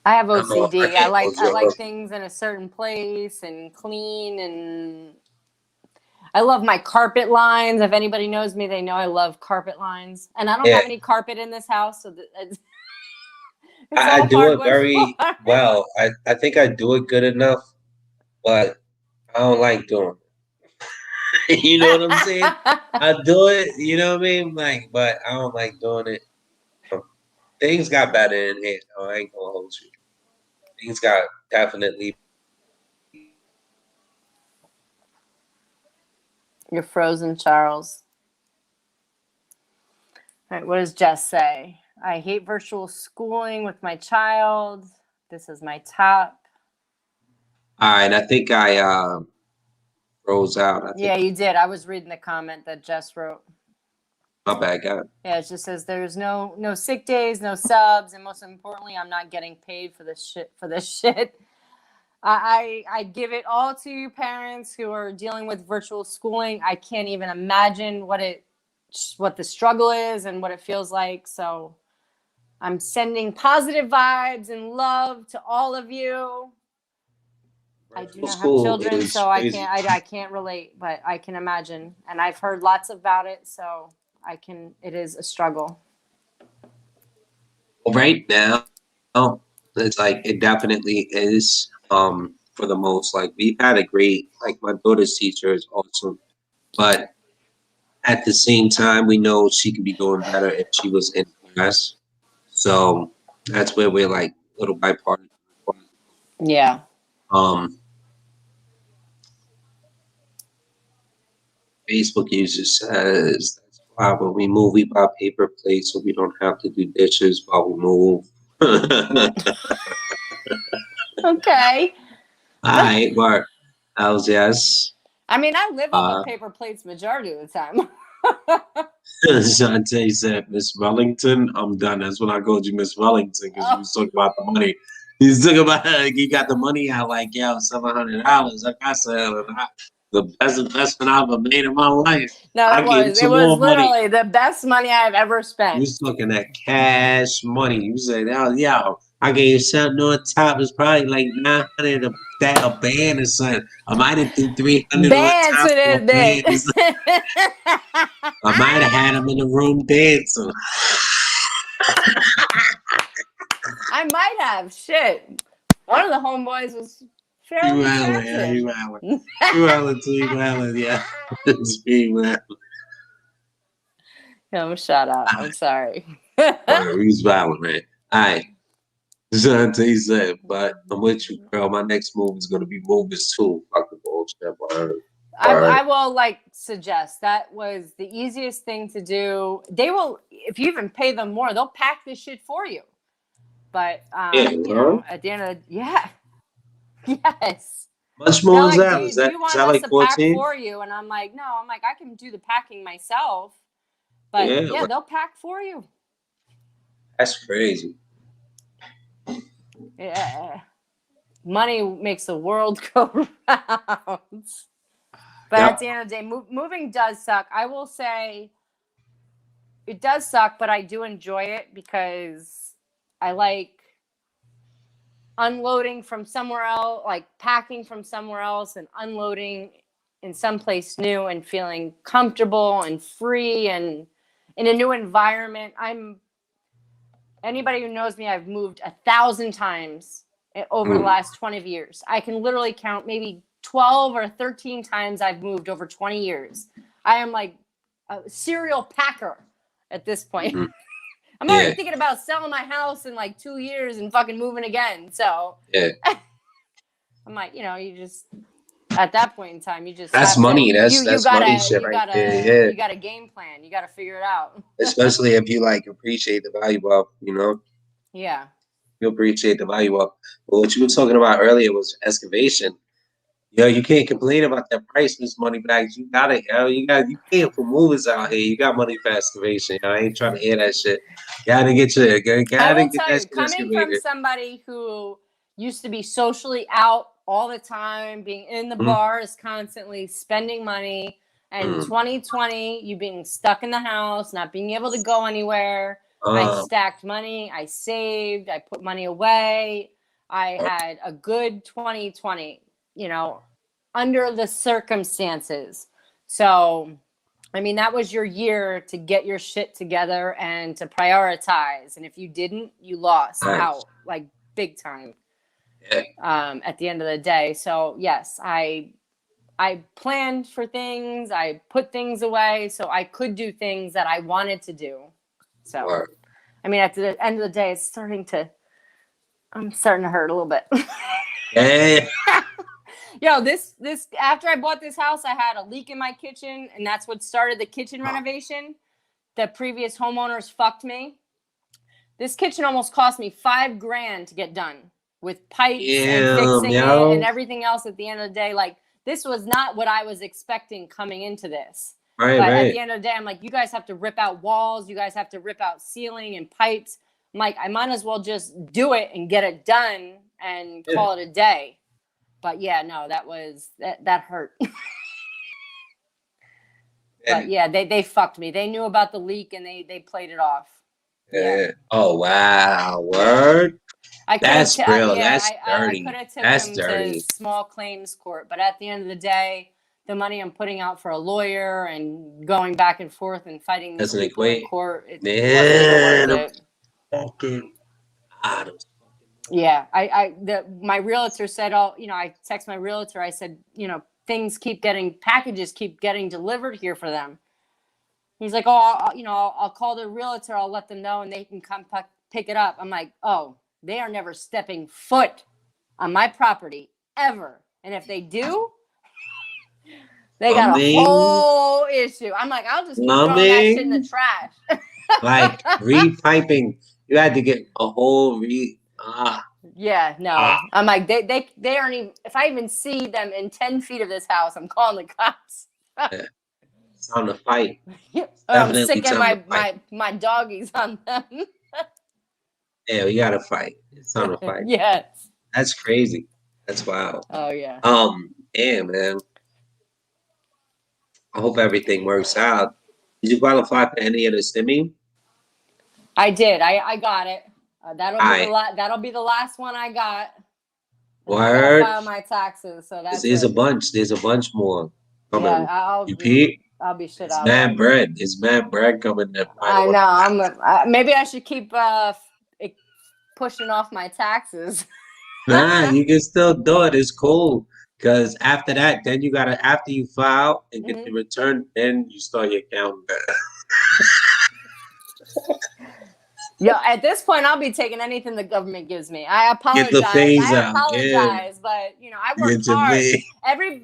I have I don't know if I OCD. can't hold I you like up. things in a certain place and clean and I love my carpet lines. If anybody knows me, they know I love carpet lines. And I don't have any carpet in this house, so it's I do it hardwood very floor. well. I think I do it good enough, but I don't like doing it. You know what I'm saying? I do it, you know what I mean? Like, but I don't like doing it. Things got better in here. Oh, I ain't gonna hold you. Things got definitely. You're frozen, Charles. All right, what does Jess say? I hate virtual schooling with my child. This is my top. All right, I think I froze out. Yeah, you did. I was reading the comment that Jess wrote. My bad, guy. Yeah, it just says there's no sick days, no subs, and most importantly, I'm not getting paid for this shit. I give it all to you parents who are dealing with virtual schooling. I can't even imagine what the struggle is and what it feels like. So I'm sending positive vibes and love to all of you. I do not have children, so I can't relate, but I can imagine. And I've heard lots about it, so it is a struggle. Right now, it's like it definitely is. For the most, like we've had a great, like my daughter's teacher is awesome, but at the same time, we know she could be doing better if she was in class. So that's where we're like little bipartisan. Yeah. Facebook user says that's why when we move, we buy paper plates so we don't have to do dishes while we move. Okay. All right, Mark. How's yes? I mean, I live off of paper plates majority of the time. Shantae said, Miss Wellington, I'm done. That's when I called you Miss Wellington because you was talking about the money. He's talking about he got the money out like, yo, $700. Like I said, the best investment I've ever made in my life. No, it was literally the best money I've ever spent. You was looking at cash money. You said, oh, yo, I gave something on top. It's probably like 900 a band or something. I might have threw 300 bands on top it of bands. I might have had them in the room dancing. I might have. Shit. One of the homeboys was fairly attractive. You Allen, yeah. It's being that. Shut up. I'm sorry. He's violent, man. All right. Shantae said, but I'm with you, girl. My next move is going to be movies too. Fuck the bullshit. I will suggest that was the easiest thing to do. They will, if you even pay them more, they'll pack this shit for you. But at the end of yes. Much more is that? Do you want us to 14? Pack for you? And I'm like, no. I'm like, I can do the packing myself. But yeah, they'll pack for you. That's crazy. Yeah. Money makes the world go round. But at the end of the day, moving does suck. I will say it does suck, but I do enjoy it because I like unloading from somewhere else, like packing from somewhere else and unloading in someplace new and feeling comfortable and free and in a new environment. Anybody who knows me, I've moved 1,000 times over the last 20 years. I can literally count maybe 12 or 13 times I've moved over 20 years. I am like a serial packer at this point. I'm already thinking about selling my house in like 2 years and fucking moving again. So I'm like, you just at that point in time, you just that's money. That's money shit right there. Yeah, you got a game plan. You got to figure it out. Especially if you appreciate the value of, Yeah. You appreciate the value of. But what you were talking about earlier was excavation. You can't complain about that price, Miss Moneybags. You got it, you paying for movies out here. You got money for excavation. I ain't trying to hear that shit. Gotta get that coming from somebody who used to be socially out all the time, being in the bars constantly, spending money, and 2020, you being stuck in the house, not being able to go anywhere. I stacked money. I saved. I put money away. I had a good 2020. Under the circumstances. So, I mean, that was your year to get your shit together and to prioritize. And if you didn't, you lost out like big time. At the end of the day. So yes, I planned for things. I put things away so I could do things that I wanted to do. So, I mean, at the end of the day, I'm starting to hurt a little bit. Yeah. Yo, this after I bought this house, I had a leak in my kitchen, and that's what started the kitchen renovation. The previous homeowners fucked me. This kitchen almost cost me $5,000 to get done with pipes and fixing it and everything else. At the end of the day, like, this was not what I was expecting coming into this. But at the end of the day, I'm like, you guys have to rip out walls. You guys have to rip out ceiling and pipes. I'm like, I might as well just do it and get it done and call it a day. But yeah, no, that hurt. But yeah, they fucked me. They knew about the leak and they played it off. Yeah. Oh wow! Word. That's real. That's dirty. I could have That's taken dirty. him to small claims court, but at the end of the day, the money I'm putting out for a lawyer and going back and forth and fighting these people in court, it wasn't worth it. Fucking. Yeah, my realtor said, I text my realtor. I said, packages keep getting delivered here for them. He's like, I'll call the realtor. I'll let them know and they can come pick it up. I'm like, oh, they are never stepping foot on my property ever. And if they do, they got a whole issue. I'm like, I'll just keep throwing that shit in the trash. Like repiping. You had to get a whole Yeah, no. I'm like, they aren't even, if I even see them in 10 feet of this house, I'm calling the cops. It's on the fight. I'm sicking my doggies on them. Yeah, we gotta fight. It's on the fight. Yes. That's crazy. That's wild. Oh yeah. Yeah, man. I hope everything works out. Did you qualify for any of the stimmy? I did. I got it. That'll be the last one I got. Word. I'll file my taxes. So that's There's a bunch. There's a bunch more coming. Yeah, I'll be shit out. Mad bread. It's mad bread coming. I know. Maybe I should keep pushing off my taxes. Nah, you can still do it. It's cool. Because after that, then you gotta, after you file and get the return, then you start your count. Yeah, at this point, I'll be taking anything the government gives me. I apologize. But I work hard. Every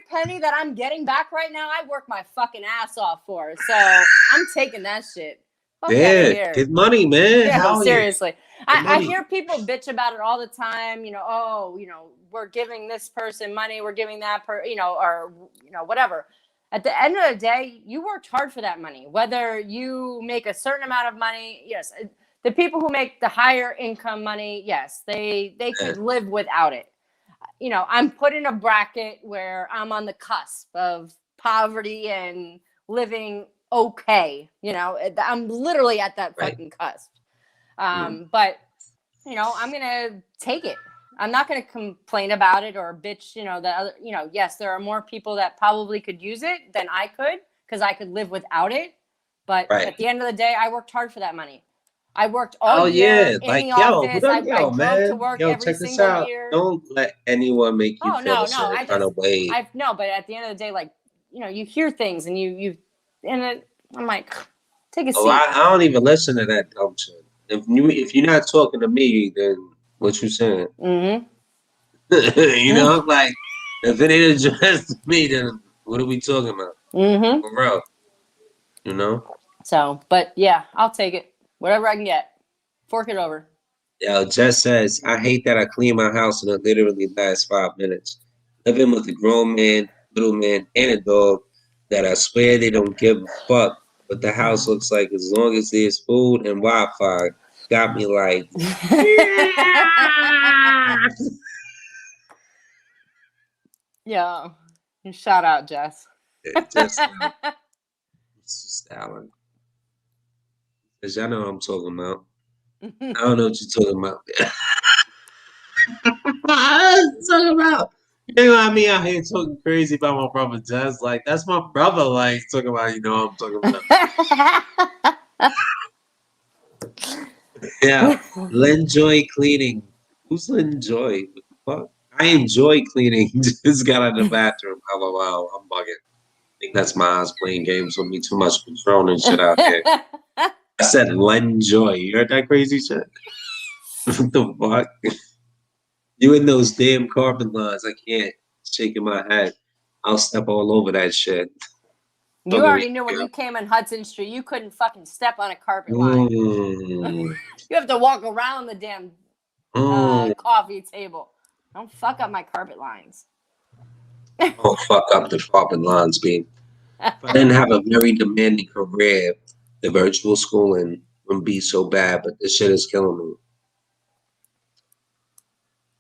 penny that I'm getting back right now, I work my fucking ass off for. So I'm taking that shit. Yeah, get money, man. Yeah, no, seriously. I hear people bitch about it all the time. We're giving this person money, we're giving that whatever. At the end of the day, you worked hard for that money. Whether you make a certain amount of money, yes. The people who make the higher income money, yes, they could live without it. I'm put in a bracket where I'm on the cusp of poverty and living okay. I'm literally at that fucking cusp. But I'm gonna take it. I'm not gonna complain about it or bitch. Yes, there are more people that probably could use it than I could because I could live without it. But at the end of the day, I worked hard for that money. I worked all year in the office. I drove to work every single year. Don't let anyone make you feel a certain kind of way. But at the end of the day, you hear things and I'm like, take a seat. I don't even listen to that dumb shit. If you're not talking to me, then what you saying? Mm-hmm. Like if it ain't addressed to me, then what are we talking about? Mm-hmm. For real, So, but yeah, I'll take it. Whatever I can get. Fork it over. Yo, Jess says, I hate that I clean my house and it literally lasts 5 minutes. Living with a grown man, little man, and a dog that I swear they don't give a fuck what the house looks like as long as there's food and Wi-Fi. Got me like, yeah. Shout out, Jess. Jess, Alan. Because y'all know what I'm talking about. I don't know what you're talking about. What are you talking about? You know, I mean, out here talking crazy about my brother Jess. Like, that's my brother. Like, talking about, I'm talking about. Yeah. Len Joy cleaning. Who's Len Joy? What the fuck? I enjoy cleaning. Just got out of the bathroom. LOL. I'm bugging. I think that's my eyes playing games with me. Too much control and shit out there. I said Len Joy. You heard that crazy shit? What the fuck? You in those damn carpet lines. I can't. Shaking my head. I'll step all over that shit. You already knew when you came in Hudson Street, you couldn't fucking step on a carpet line. You have to walk around the damn coffee table. Don't fuck up my carpet lines. Don't fuck up the carpet lines, being. If I didn't have a very demanding career, the virtual schooling wouldn't be so bad, but this shit is killing me.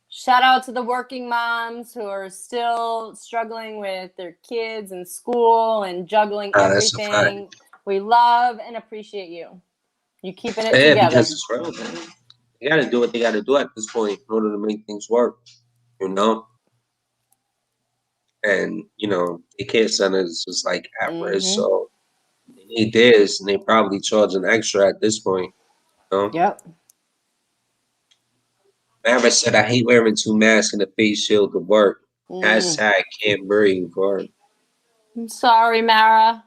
Shout out to the working moms who are still struggling with their kids and school and juggling everything. We love and appreciate you. You keeping it together. Yeah, because it's real, man. They got to do what they got to do at this point in order to make things work, And, daycare centers is like at risk, so they need this, and they probably charge an extra at this point. Yep. Mara said, I hate wearing 2 masks and a face shield to work. Hashtag can't breathe. I'm sorry, Mara.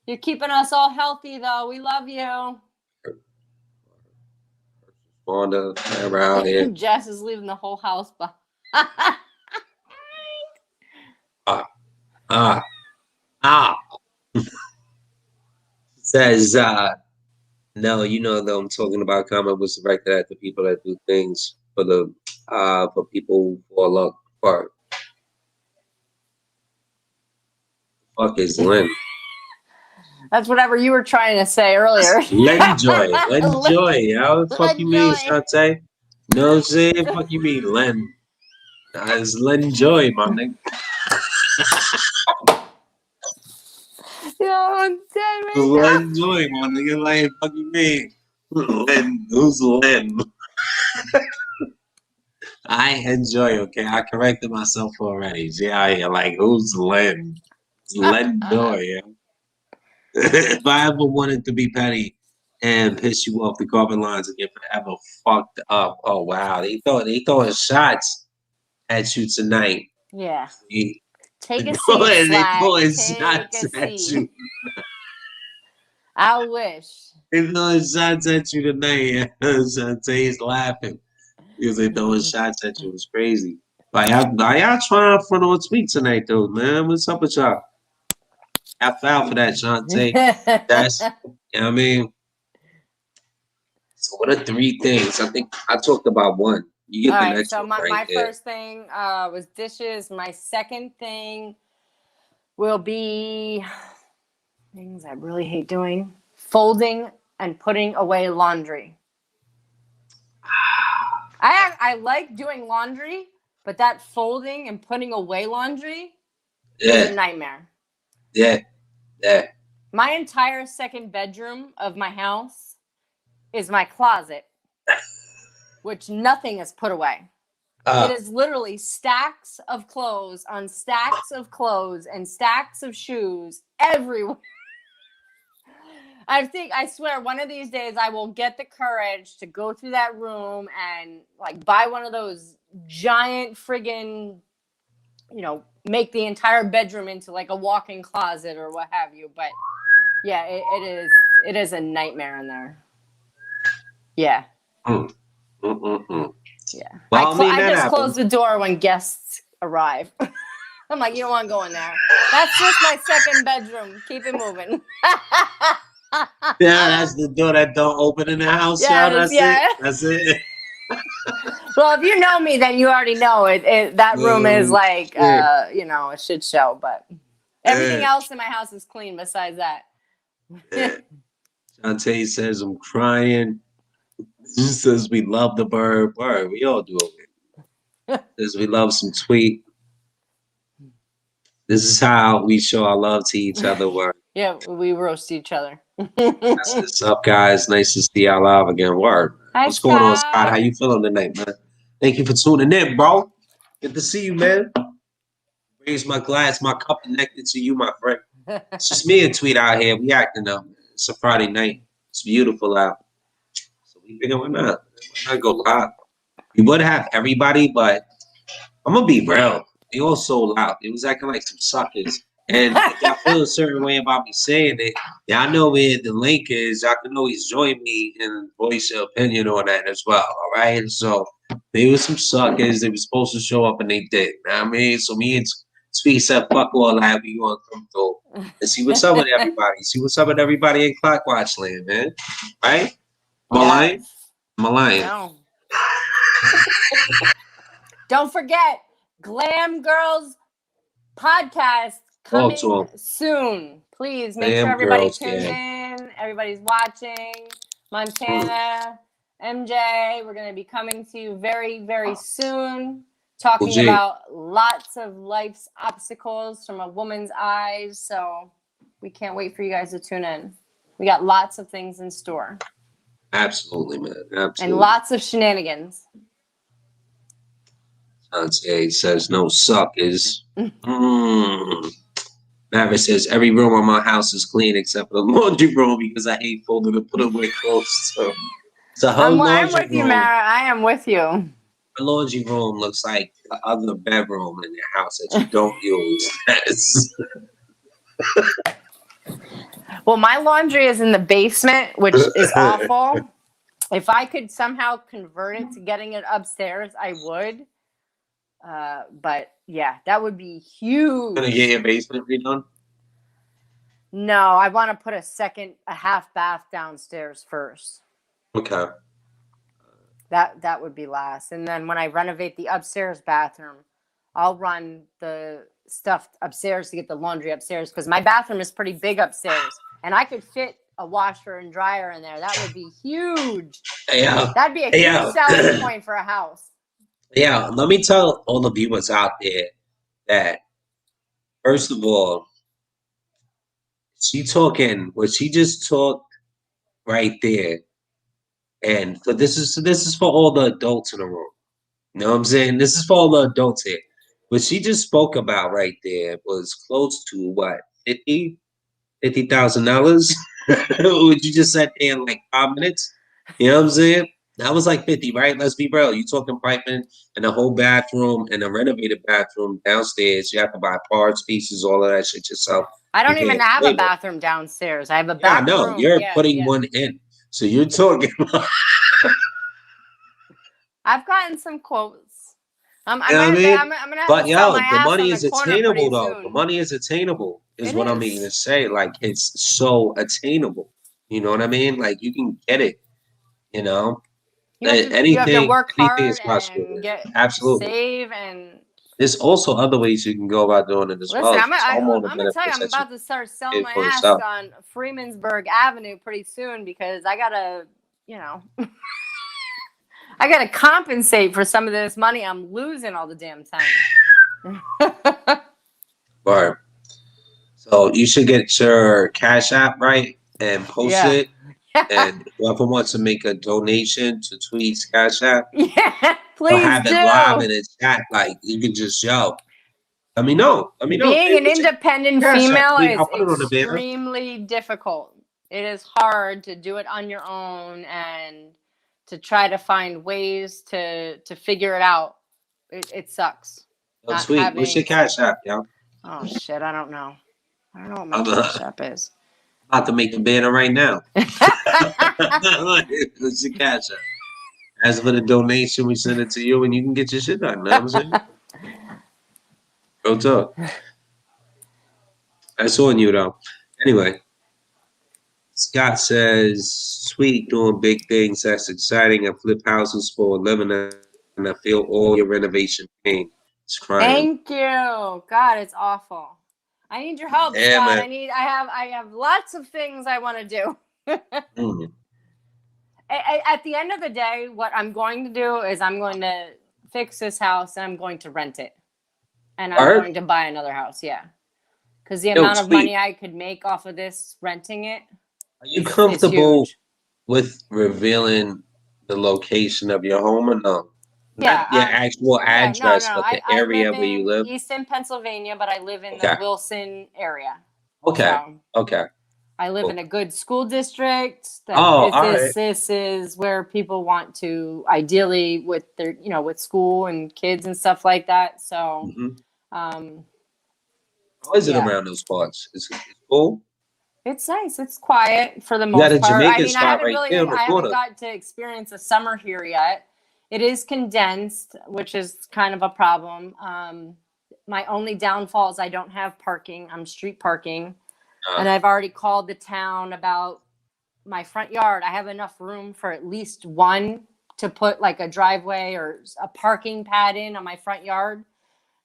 You're keeping us all healthy, though. We love you. Wanda, around here. Jess is leaving the whole house behind. Says, no, though I'm talking about comment was directed at the people that do things for people who fall apart. Fuck is Lynn? That's whatever you were trying to say earlier. Len Joy. How the fuck you mean, Shantae? No, I'm saying? Fuck you mean, Len? It's Len Joy, my nigga. Yo, I'm dead right now. Len Joy, my nigga. Like, fuck you mean? Len. Who's Len? I enjoy, okay? I corrected myself already. Yeah, like, who's Len? It's Len Joy, yeah? If I ever wanted to be petty and piss you off the carpet lines and get forever fucked up, oh wow, they throwing shots at you tonight. Yeah. Take a seat. They throwing shots at you. I wish. They throwing shots at you tonight. Shantae's laughing because they throwing shots at you. It's crazy. Like, y'all trying front on tweet tonight though, man. What's up with y'all? I foul for that, Shantae. That's, I mean. So what are 3 things? I think I talked about one. You get the next one. So my first thing was dishes. My second thing will be things I really hate doing: folding and putting away laundry. I like doing laundry, but that folding and putting away laundry is a nightmare. Yeah. My entire second bedroom of my house is my closet, which nothing is put away. It is literally stacks of clothes on stacks of clothes and stacks of shoes everywhere. I swear one of these days I will get the courage to go through that room and like buy one of those giant friggin', make the entire bedroom into like a walk-in closet or what have you. But yeah, it is a nightmare in there. Yeah. Yeah. Well, I just close the door when guests arrive. I'm like, you don't want to go in there. That's just my second bedroom. Keep it moving. Yeah, that's the door that don't open in the house. That's it. Well, if you know me, then you already know it. That room is like, a shit show. But everything else in my house is clean besides that. Shantae says, I'm crying. She says, we love the bird. Word, we all do it. Says, we love some tweet. This is how we show our love to each other. Word. Yeah, we roast each other. That's what's up, guys. Nice to see y'all live again. Word. Hi, what's going on, Scott? How you feeling tonight, man? Thank you for tuning in, bro. Good to see you, man. Raise my glass, my cup connected to you, my friend. It's just me and Tweet out here. We acting up. It's a Friday night. It's beautiful out. So we figure why not? Why not go live? We would have everybody, but I'm gonna be real. They all sold out. It was acting like some suckers. And if y'all feel a certain way about me saying it, y'all know where the link is. Y'all can always join me and voice your opinion on that as well. All right. So they were some suckers. They were supposed to show up and they did. You know what I mean? So me and Speed said, fuck all that. We gonna come through and see what's up with everybody. See what's up with everybody in Clockwatch land, man. Right? Am I lying? Am I lying? No. Don't forget, Glam Girls podcast coming soon. Please make sure everybody tunes in. Everybody's watching. Montana, MJ, we're going to be coming to you very, very soon. Talking about lots of life's obstacles from a woman's eyes. So we can't wait for you guys to tune in. We got lots of things in store. Absolutely, man. Absolutely. And lots of shenanigans. Dante says no suckers. Mavis says every room in my house is clean except for the laundry room because I hate folding and put away clothes. So I'm with you, Mara. I am with you. The laundry room looks like the other bedroom in your house that you don't use. Well, my laundry is in the basement, which is awful. If I could somehow convert it to getting it upstairs, I would. But yeah, that would be huge. Gonna get your basement redone? No, I want to put a half bath downstairs first. Okay. That would be last. And then when I renovate the upstairs bathroom, I'll run the stuff upstairs to get the laundry upstairs because my bathroom is pretty big upstairs and I could fit a washer and dryer in there. That would be huge. Yeah. That'd be a huge selling point for a house. Yeah, let me tell all the viewers out there that, first of all, she just talked right there. And this is for all the adults in the room. You know what I'm saying? This is for all the adults here. What she just spoke about right there was close to what, $50,000? Would you just sat there in like 5 minutes? You know what I'm saying? That was like 50, right? Let's be real. You talking piping and a whole bathroom and a renovated bathroom downstairs. You have to buy parts, pieces, all of that shit yourself. I don't even have a bathroom downstairs. I have a bathroom. Yeah, no, you're putting one in. So you're talking about... I've gotten some quotes. I'm gonna have to sell my the ass money on is the corner attainable though. soon. The money is attainable, is what I mean to say. Like it's so attainable. You know what I mean? Like you can get it. You know, you have to work hard is possible. And absolutely save and. There's also other ways you can go about doing it as well. I'm gonna tell you, I'm about to start selling my ass on Freemansburg Avenue pretty soon because I gotta, I gotta compensate for some of this money I'm losing all the damn time. Right. So you should get your Cash App right and post it. And whoever wants to make a donation to Tweet's Cash App, please have it live in a chat. Like you can just let me know. Being an independent female is extremely difficult. It is hard to do it on your own and to try to find ways to figure it out. It sucks. Oh, Tweet, what's your Cash App, yo? Oh shit, I don't know. I don't know what my Cash App is. About to make the banner right now. What's your Cash App? As for the donation, we send it to you and you can get your shit done. You know what I'm saying? Go talk. That's on you though. Anyway, Scott says, "Sweet doing big things. That's exciting. I flip houses for a living and I feel all your renovation pain. It's crying." Thank you. God, it's awful. I need your help, Scott. Man. I have lots of things I want to do. At the end of the day, what I'm going to do is I'm going to fix this house and I'm going to rent it. And I'm going to buy another house, because the amount of money I could make off of this renting it. Are you comfortable with revealing the location of your home or no? Not your Yeah. actual Yeah. No, address, no. but the I area live where you in live. Easton, Pennsylvania, but I live in the Okay. Wilson area. Okay. So Okay. I live Cool. in a good school district. Oh, all right. This is where people want to ideally with their, with school and kids and stuff like that. So, Mhm. um, How is it yeah, around those parts? Is it cool? it's nice. It's quiet for the You got most a part. I Jamaican mean, spot right there on the I haven't corner. got to experience a summer here yet. It is condensed, which is kind of a problem. My only downfall is I don't have parking. I'm street parking. And I've already called the town about my front yard. I have enough room for at least one to put like a driveway or a parking pad in on my front yard.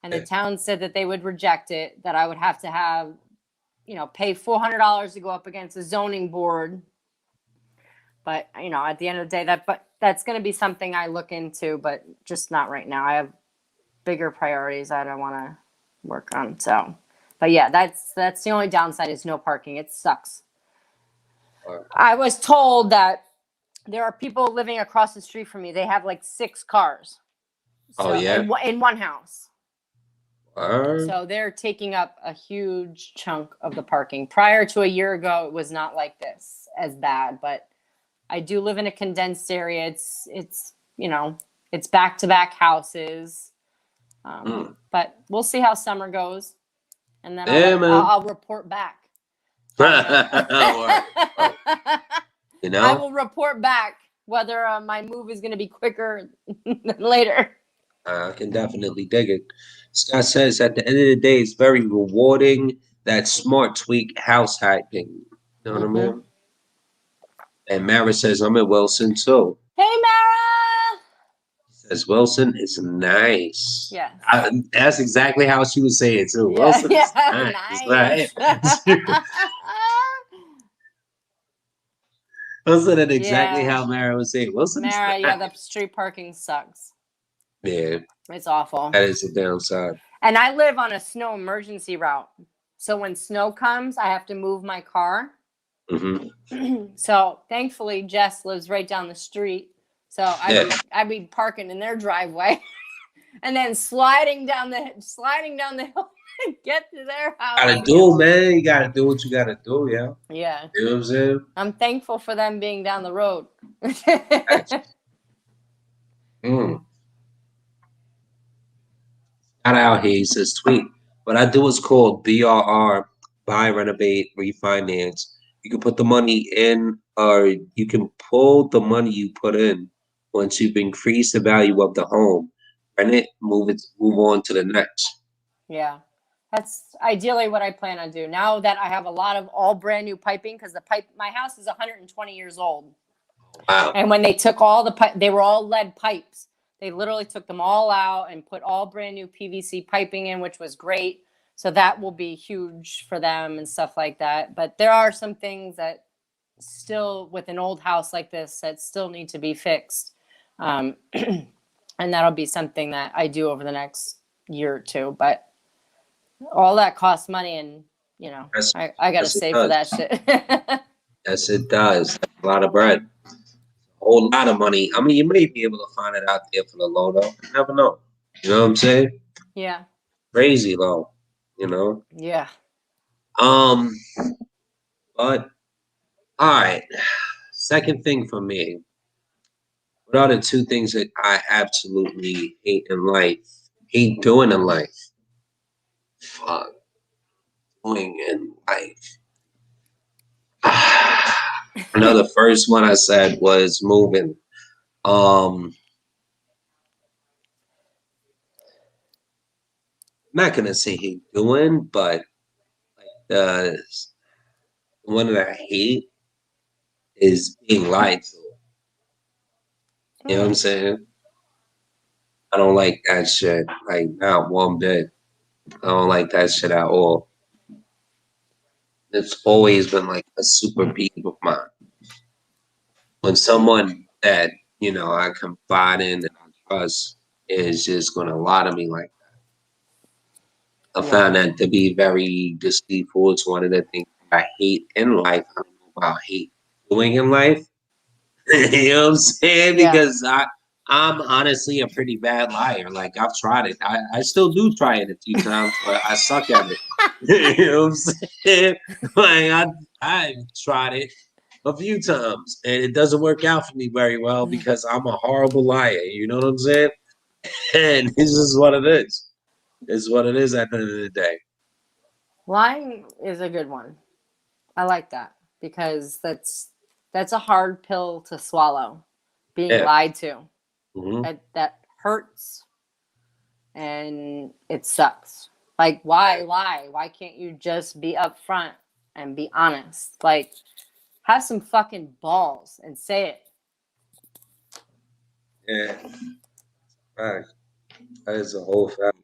And the Yeah. town said that they would reject it, that I would have to have, pay $400 to go up against a zoning board. But, at the end of the day, that's going to be something I look into, but just not right now. I have bigger priorities that I want to work on. So, but yeah, that's the only downside is no parking. It sucks. I was told that there are people living across the street from me. They have like 6 cars. Oh, yeah? In one house. Word. So they're taking up a huge chunk of the parking. Prior to a year ago, it was not like this as bad, but I do live in a condensed area. It's it's back-to-back houses. But we'll see how summer goes, and then Yeah, man. I'll report back. Word. I will report back whether my move is going to be quicker than later. I can definitely dig it. Scott says at the end of the day, it's very rewarding. That smart tweak house hacking. You know what I mean? And Mara says, I'm in Wilson too. Hey, Mara! Says Wilson is nice. Yes. That's exactly how she was saying too. Wilson is nice. Right? Wilson is exactly how Mara was saying. Wilson Mara, is nice. the street parking sucks. Yeah. It's awful. That is a downside. And I live on a snow emergency route. So when snow comes, I have to move my car. Mm-hmm. So thankfully, Jess lives right down the street. So I'd be parking in their driveway and then sliding down the hill to get to their house. Gotta do, man. You gotta do what you gotta do, yeah. Yeah. You know what I'm saying? I'm thankful for them being down the road. Not out here, he says tweet. What I do is called BRR, buy, renovate, refinance. You can put the money in, or you can pull the money you put in once you've increased the value of the home. Rent it, move on to the next. Yeah. That's ideally what I plan on doing. Now that I have a lot of all brand new piping, because my house is 120 years old. Wow. And when they took all the they were all lead pipes. They literally took them all out and put all brand new PVC piping in, which was great. So that will be huge for them and stuff like that. But there are some things that still, with an old house like this, that still need to be fixed. And that'll be something that I do over the next year or two. But all that costs money, and I got to save for that shit. Yes, it does. A lot of bread. A whole lot of money. I mean, you may be able to find it out there for the low, though. You never know. You know what I'm saying? Yeah. Crazy low. You know? Yeah. But all right. Second thing for me. What are the 2 things that I absolutely hate in life? Hate doing in life. Fuck. Doing in life. The first one I said was moving. I'm not gonna say hate doing, but the one that I hate is being lied to. You know what I'm saying? I don't like that shit. Like, not one bit. I don't like that shit at all. It's always been like a super peeve of mine. When someone that, I confide in and I trust is just gonna lie to me like that. I found that to be very deceitful. It's one of the things I hate in life. I don't know about hate doing in life. You know what I'm saying? Yeah. Because I'm honestly a pretty bad liar. Like I've tried it. I still do try it a few times, but I suck at it. You know what I'm saying? Like I tried it a few times and it doesn't work out for me very well because I'm a horrible liar. You know what I'm saying? And it's just what it is. It's what it is at the end of the day. Lying is a good one. I like that because that's a hard pill to swallow. Being Yeah. lied to. Hmm. That hurts and it sucks. Like, why lie? Why can't you just be upfront and be honest? Like, have some fucking balls and say it. Yeah. Right. That is a whole fact.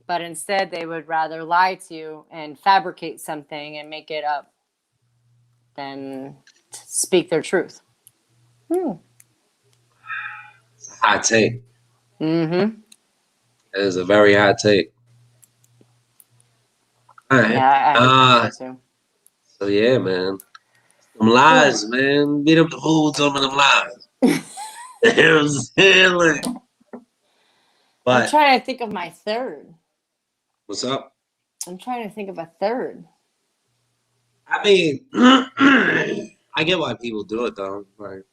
But instead, they would rather lie to you and fabricate something and make it up than speak their truth. It's a hot take. Mm-hmm. It is a very hot take. All right. Yeah, I think so too. So yeah, man. Them lies, man. Beat up the fool, tell me them lies. You know what I'm saying? Like, I'm but trying to think of my third. what's up? I'm trying to think of a third. I mean, I get why people do it though. Like,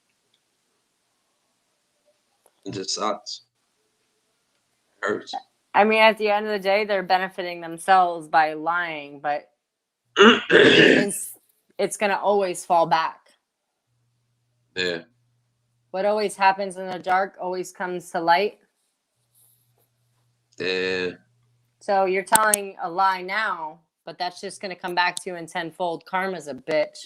it just sucks. It hurts. I mean, at the end of the day, they're benefiting themselves by lying, but it's going to always fall back. Yeah. What always happens in the dark always comes to light. Yeah. So you're telling a lie now, but that's just going to come back to you in tenfold. Karma's a bitch.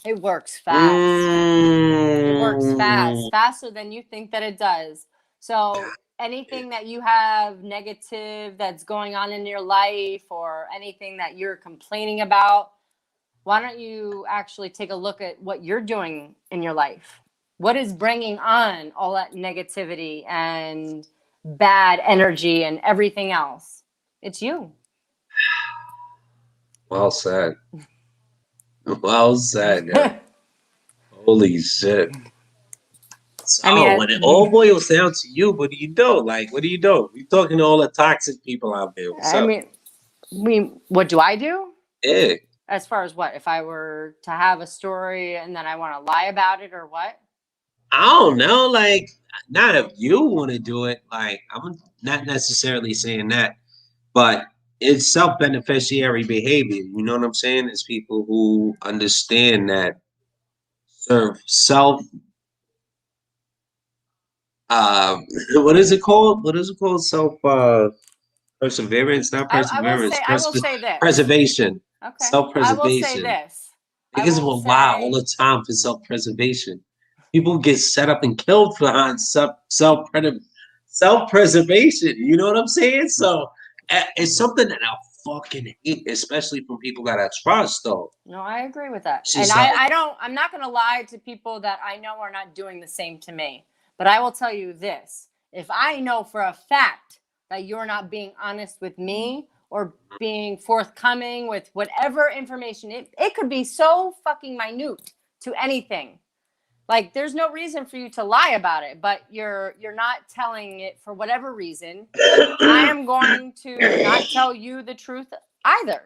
It works fast. It works fast, faster than you think that it does. So anything that you have negative that's going on in your life or anything that you're complaining about, why don't you actually take a look at what you're doing in your life? What is bringing on all that negativity and bad energy and everything else? It's you. Well said. Well said. Yeah. Holy shit. So when it all boils down to you, what do you do? Like, what do you do? You're talking to all the toxic people out there. What's up? I mean, what do I do? Yeah. As far as what? If I were to have a story and then I want to lie about it or what? I don't know. Like, not if you want to do it. Like, I'm not necessarily saying that, but it's self-beneficiary behavior. You know what I'm saying? It's people who understand that serve self. What is it called? What is it called? Self perseverance, not perseverance. I will say this. Preservation. Okay. Self-preservation. I will say this. Niggas will lie all the time for self-preservation. People get set up and killed for self-preservation. You know what I'm saying? So it's something that I fucking hate, especially from people that I trust, though. No, I agree with that. And I'm not going to lie to people that I know are not doing the same to me. But I will tell you this. If I know for a fact that you're not being honest with me or being forthcoming with whatever information, it could be so fucking minute to anything. Like, there's no reason for you to lie about it, but you're not telling it for whatever reason. I am going to not tell you the truth either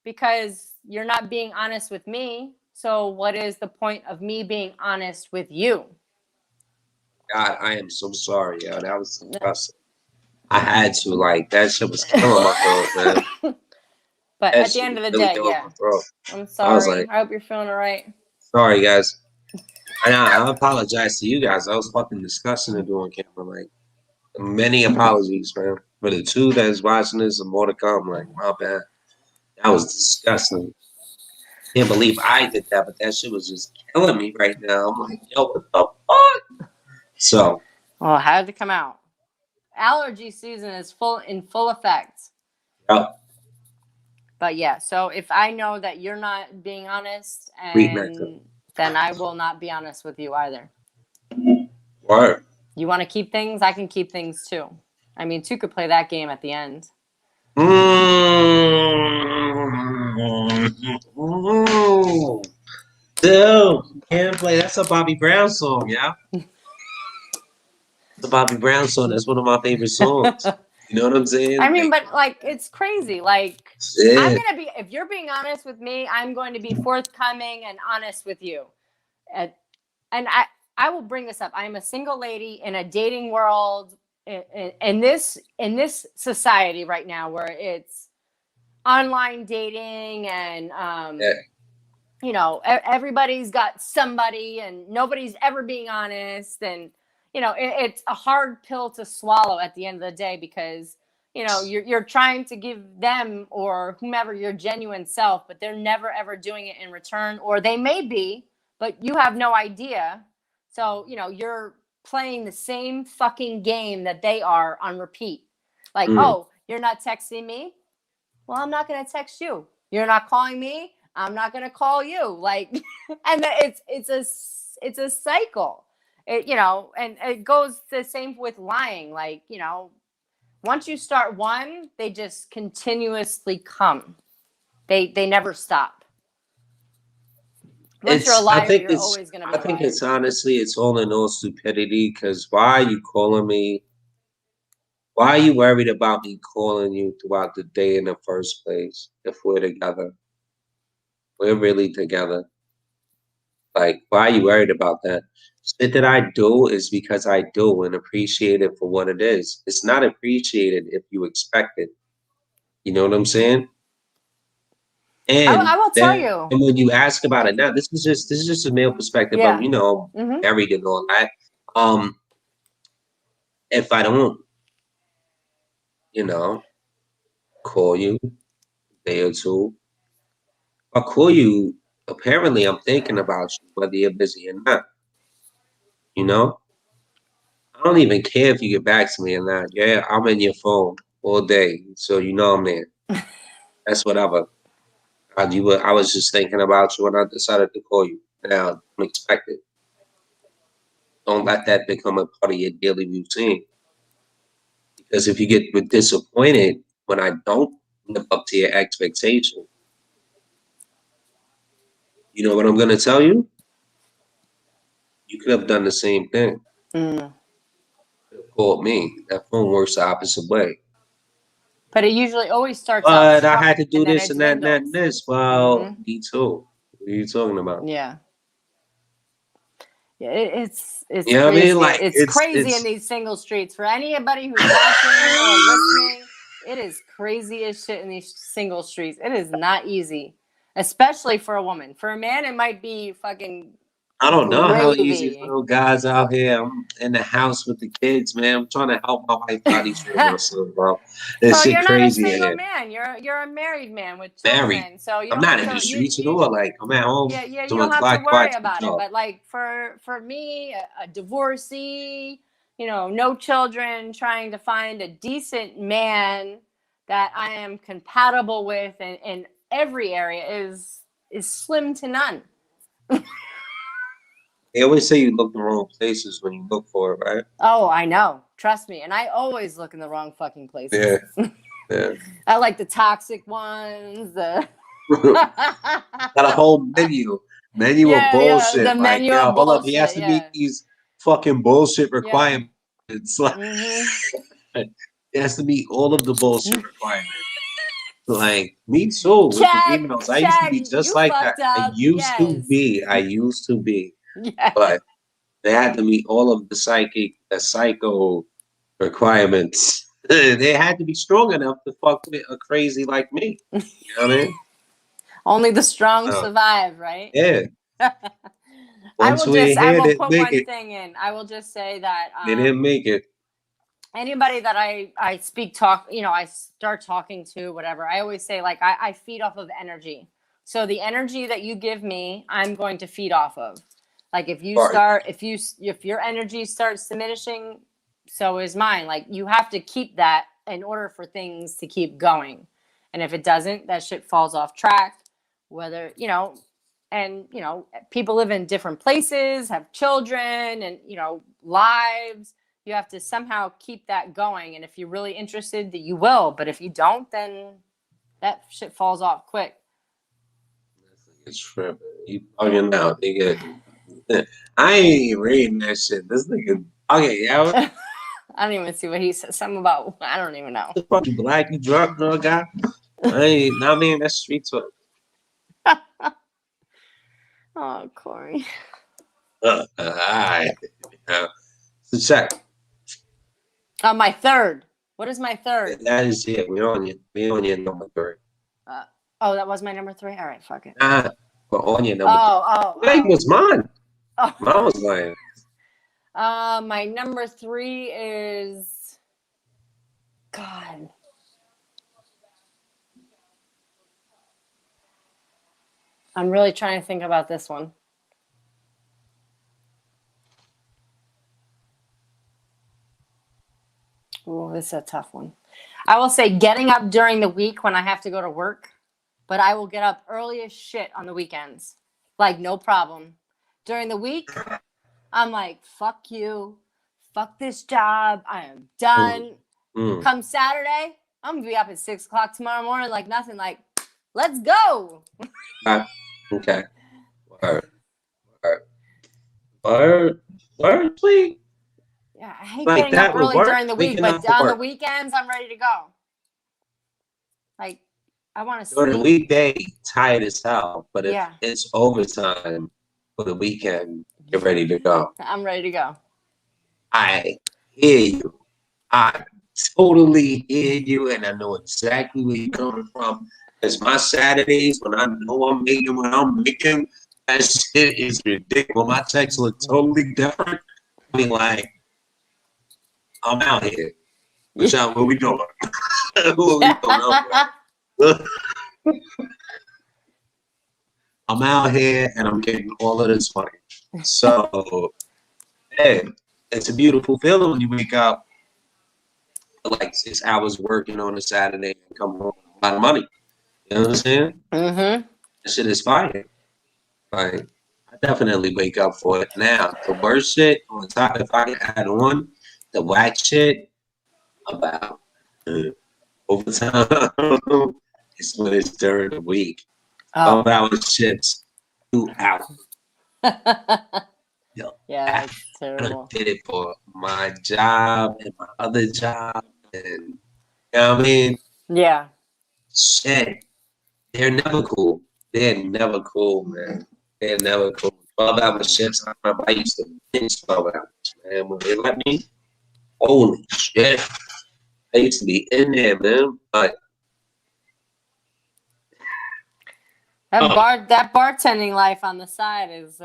because you're not being honest with me. So what is the point of me being honest with you? God, I am so sorry, yo. That was disgusting. I had to, like, that shit was killing my throat, man. But at the end of the day, yeah. I'm sorry. I hope you're feeling all right. Sorry, guys. I apologize to you guys. I was fucking disgusting to do on camera. Like, many apologies, man. For the two that's watching this and more to come, like, my bad. That was disgusting. Can't believe I did that, but that shit was just killing me right now. I'm like, yo, what the fuck? So. Well, it had to come out. Allergy season is in full effect. Yep. But yeah, so if I know that you're not being honest, and then I will not be honest with you either. Word. You want to keep things? I can keep things too. I mean, two could play that game at the end. Dude, can't play. That's a Bobby Brown song, yeah. The Bobby Brown song. That's one of my favorite songs. You know what I'm saying? I mean, but like, it's crazy. Like, I'm Yeah. gonna be. If you're being honest with me, I'm going to be forthcoming and honest with you. And, and I will bring this up. I am a single lady in a dating world in this society right now where it's online dating and Yeah. you know, everybody's got somebody and nobody's ever being honest. And, you know, it's a hard pill to swallow at the end of the day because, you know, you're trying to give them or whomever your genuine self, but they're never ever doing it in return, or they may be, but you have no idea. So, you know, you're playing the same fucking game that they are on repeat. Like, oh, you're not texting me? Well, I'm not going to text you. You're not calling me? I'm not going to call you. Like, and it's a cycle. It, you know, and it goes the same with lying. Like, you know, once you start one, they just continuously come. They never stop. Once you're a liar, you're always going to be I think lying. it's honestly, it's all in all stupidity. Because why are you calling me? Why are you worried about me calling you throughout the day in the first place? If we're together, we're really together. Like, why are you worried about that? Shit that I do is because I do and appreciate it for what it is. It's not appreciated if you expect it. You know what I'm saying? I And will tell then you. when you ask about it now, this is just a male perspective. Yeah. You know, Mm-hmm. married and all that. If I don't, you know, call you a day or two, I'll call you. Apparently, I'm thinking about you, whether you're busy or not. You know, I don't even care if you get back to me or not. Yeah, I'm in your phone all day, so you know I'm there. That's whatever. I was just thinking about you, and I decided to call you. Now, don't expect it. Don't let that become a part of your daily routine. Because if you get disappointed when I don't live up to your expectation, you know what I'm gonna tell you? You could have done the same thing. Mm. Called me. That phone works the opposite way. But it usually always starts out But I strong had to do and then this it and that and that and dwindles. this. Well, Mm-hmm. me too. What are you talking about? Yeah. Yeah, it's You know what I mean? crazy. Like It's crazy in it's these single streets. For anybody who's watching or listening, it is crazy as shit in these single streets. It is not easy, especially for a woman. For a man, it might be fucking I don't know how easy for gravy. those guys out here. I'm in the house with the kids, man. I'm trying to help my wife out these myself, bro. This So shit you're not a crazy in single here. man. You're a married man with Married. children. So you I'm don't not have in the to streets at all. Like I'm at home yeah, you doing don't have to clock worry watch about it. job. But like for me, a divorcee, you know, no children, trying to find a decent man that I am compatible with in every area is slim to none. They always say you look the wrong places when you look for it, right? Oh, I know. Trust me. And I always look in the wrong fucking places. Yeah, yeah. I like the toxic ones. The Got a whole menu of yeah, the bullshit. Like, menu yo, of hold up, he has bullshit. to meet Yeah, these fucking bullshit yeah. requirements. Like, Mm-hmm. he has to meet all of the bullshit requirements. Like, me too with the Check, females. I used to check. be just You like that. fucked up. Yes. I used to be, Yes. but they had to meet all of the psycho requirements. They had to be strong enough to fuck with a crazy like me. You know what I mean? Only the strong Uh, survive, right? yeah. I Once will we I here, will didn't put make one it. thing in. I will just say that They didn't make it. anybody that I talk, you know, I start talking to, whatever, I always say, like, I feed off of energy. So the energy that you give me, I'm going to feed off of. Like if you Right. start, if your energy starts diminishing, so is mine. Like you have to keep that in order for things to keep going. And if it doesn't, that shit falls off track. Whether, you know, and you know, people live in different places, have children, and you know, lives. You have to somehow keep that going. And if you're really interested, that you will. But if you don't, then that shit falls off quick. It's tripping. You bugging out, nigga. I ain't even reading that shit. This nigga okay, yeah. I don't even see what he said. Something about, I don't even know. The fuck, you black, you drunk, girl, guy? I mean, that's street talk. Oh, Corey. All right. So check. My third. What is my third? That is it. We're on your number 3. Oh, that was my number 3? All right, fuck it. We're on your number 3. Oh. That was mine. Oh. Mine was mine. My number 3 is, God. I'm really trying to think about this one. Ooh, this is a tough one. I will say getting up during the week when I have to go to work, but I will get up early as shit on the weekends. Like, no problem. During the week, I'm like, fuck you. Fuck this job. I am done. Come Saturday, I'm going to be up at 6 o'clock tomorrow morning like nothing. Like, let's go. Okay. Word, please. Yeah, I hate Like getting up early work, during the week, waking but up for on the work. weekends, I'm ready to go. Like, I want to During the sleep. weekday, tired as hell. But if Yeah. it's overtime for the weekend, you're ready to go. I'm ready to go. I hear you. I totally hear you, and I know exactly where you're coming from. It's my Saturdays when I know I'm making what I'm making. That shit is ridiculous. My texts look totally different. I mean, like, I'm out here. What we doing? What we doing? I'm out here and I'm getting all of this money. So, hey, it's a beautiful feeling when you wake up like 6 hours working on a Saturday and come home with a lot of money. You know what I'm saying? Mm-hmm. That shit is fire. Like, I definitely wake up for it. Now, the worst shit on top, if I can add on the whack shit about overtime, it's when it's during the week. 12-hour shifts, 2 hours. Yo, Yeah, that's I terrible. did it for my job and my other job, and you know what I mean? Yeah. Shit, they're never cool. They're never cool, man. They're never cool. 12-hour shifts. I remember I used to binge 12 hours, man. When they let me, holy shit. I used to be in there, man. But That bartending life on the side is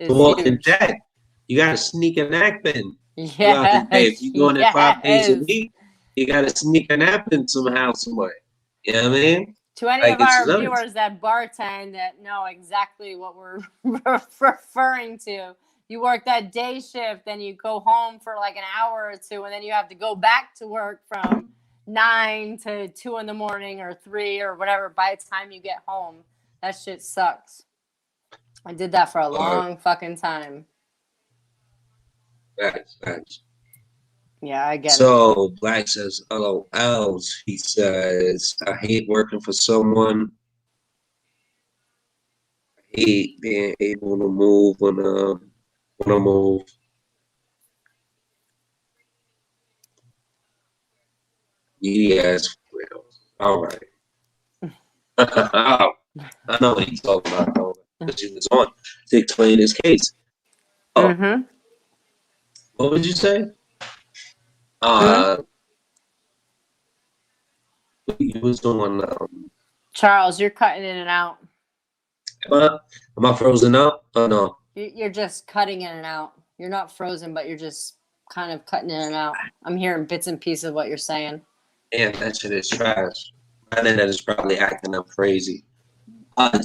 Walking huge. Dead, you gotta sneak a nap in. Yeah. If you're doing it 5 days a week, you gotta sneak a nap in somehow, somewhere. You know what I mean? To any Like, of our it's nuts. viewers that bartend that know exactly what we're referring to, you work that day shift, then you go home for like an hour or two, and then you have to go back to work from 9 to 2 in the morning or 3 or whatever by the time you get home. That shit sucks. I did that for a long fucking time. Facts. Yeah, I get it. So Black says, LOLs. He says, I hate working for someone. I hate being able to move when I move. Yes, well, all right. I know what he's talking about, though, because he was on to explain his case. Oh, what would you say? He was doing. Charles, you're cutting in and out. Am I frozen up? Oh no. You're just cutting in and out. You're not frozen, but you're just kind of cutting in and out. I'm hearing bits and pieces of what you're saying. Man, that shit is trash. My internet is probably acting up crazy.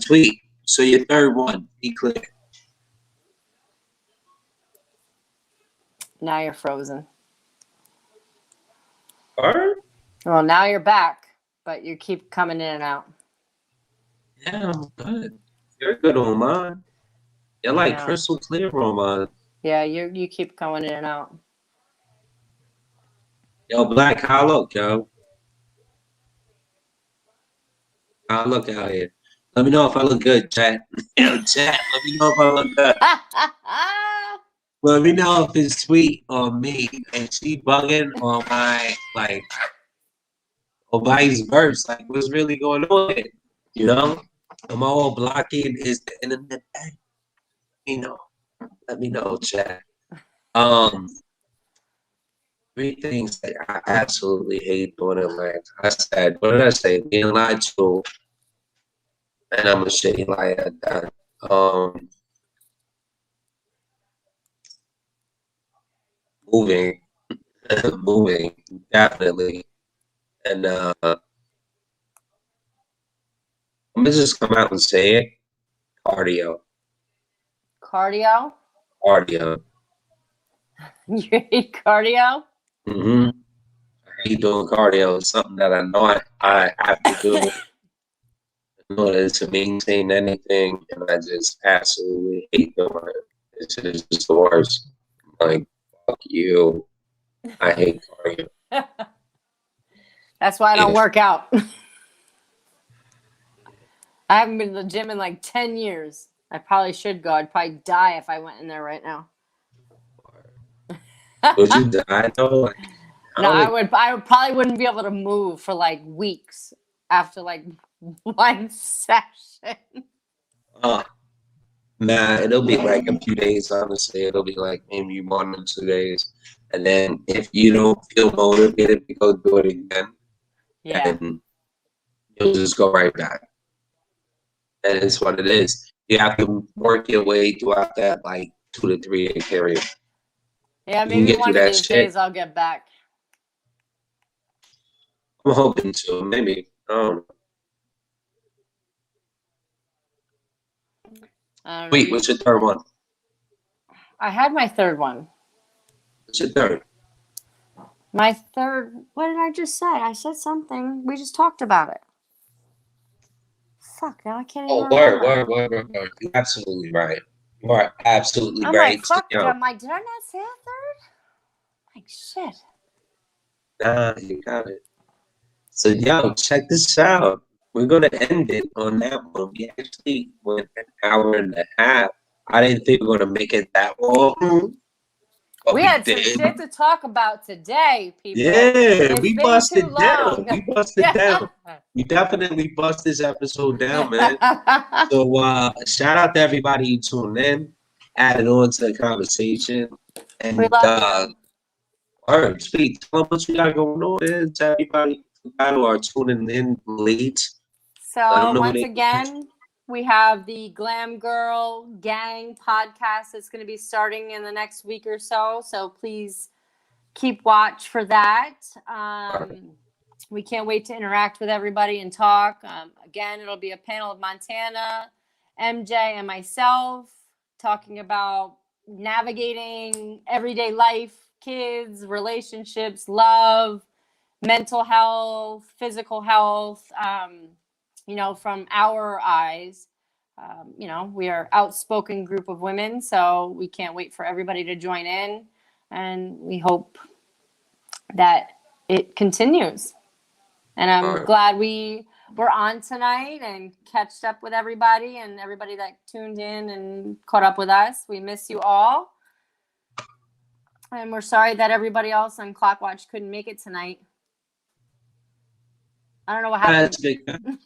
Tweet. So your third one, be clear. Now you're frozen. All right. Well, now you're back, but you keep coming in and out. Yeah, I'm good. You're good on mine. You're like crystal clear on mine. Yeah, you keep going in and out. Yo, Black, how I look, yo? How I look out here? Let me know if I look good, chat. Yo, chat, let me know if I look good. Let me know if it's Sweet or me, and she bugging on my like, or vice versa. Like, what's really going on here? You know, am I all blocking? Is the internet bad? Let me know, chat. Um, Three things that I absolutely hate doing in life. I said, what did I say? Being lied to, and I'm a shitty liar at that. Moving, moving, definitely. And I'm gonna just come out and say it. Cardio. Cardio? Cardio. You hate cardio? I hate doing cardio. It's something that I know I have to do in order to maintain anything, and I just absolutely hate doing it. It's just the worst. Like, fuck you. I hate cardio. That's why I don't work out. I haven't been to the gym in like 10 years. I probably should go. I'd probably die if I went in there right now. Would you die though? Like, No, I would probably wouldn't be able to move for like weeks after like one session. Nah, it'll be like a few days, honestly. It'll be like maybe 1 or 2 days. And then if you don't feel motivated to go do it again, Yeah. and you'll just go right back. And it's what it is. You have to work your way throughout that like 2 to 3 day period. Yeah, You can maybe get one of through that these shit. days I'll get back. I'm hoping to, maybe. Wait, what's your third one? I had my third one. What's your third? My third, what did I just say? I said something. We just talked about it. Fuck, now I can't even remember. Word. You're absolutely right. You are absolutely I'm right. like, fuck, Yo, did I not say a third? Like, shit. nah, you got it. So, yo, check this out. We're going to end it on that one. We actually went an hour and a half. I didn't think we were going to make it that long. But We had did. some shit to talk about today, people. Yeah, we busted too down. long. We busted down. We definitely bust this episode down, man. So shout out to everybody who tuned in, added on to the conversation. And We love you. Speak. Tell them what you got going on. To everybody who are tuning in late. So once again, we have the Glam Girl Gang podcast that's going to be starting in the next week or so. So please keep watch for that. We can't wait to interact with everybody and talk. Again, it'll be a panel of Montana, MJ, and myself talking about navigating everyday life, kids, relationships, love, mental health, physical health, from our eyes. We are outspoken group of women, so we can't wait for everybody to join in, and we hope that it continues. And I'm glad we were on tonight and catched up with everybody and everybody that tuned in and caught up with us. We miss you all. And we're sorry that everybody else on Clockwatch couldn't make it tonight. I don't know what happened.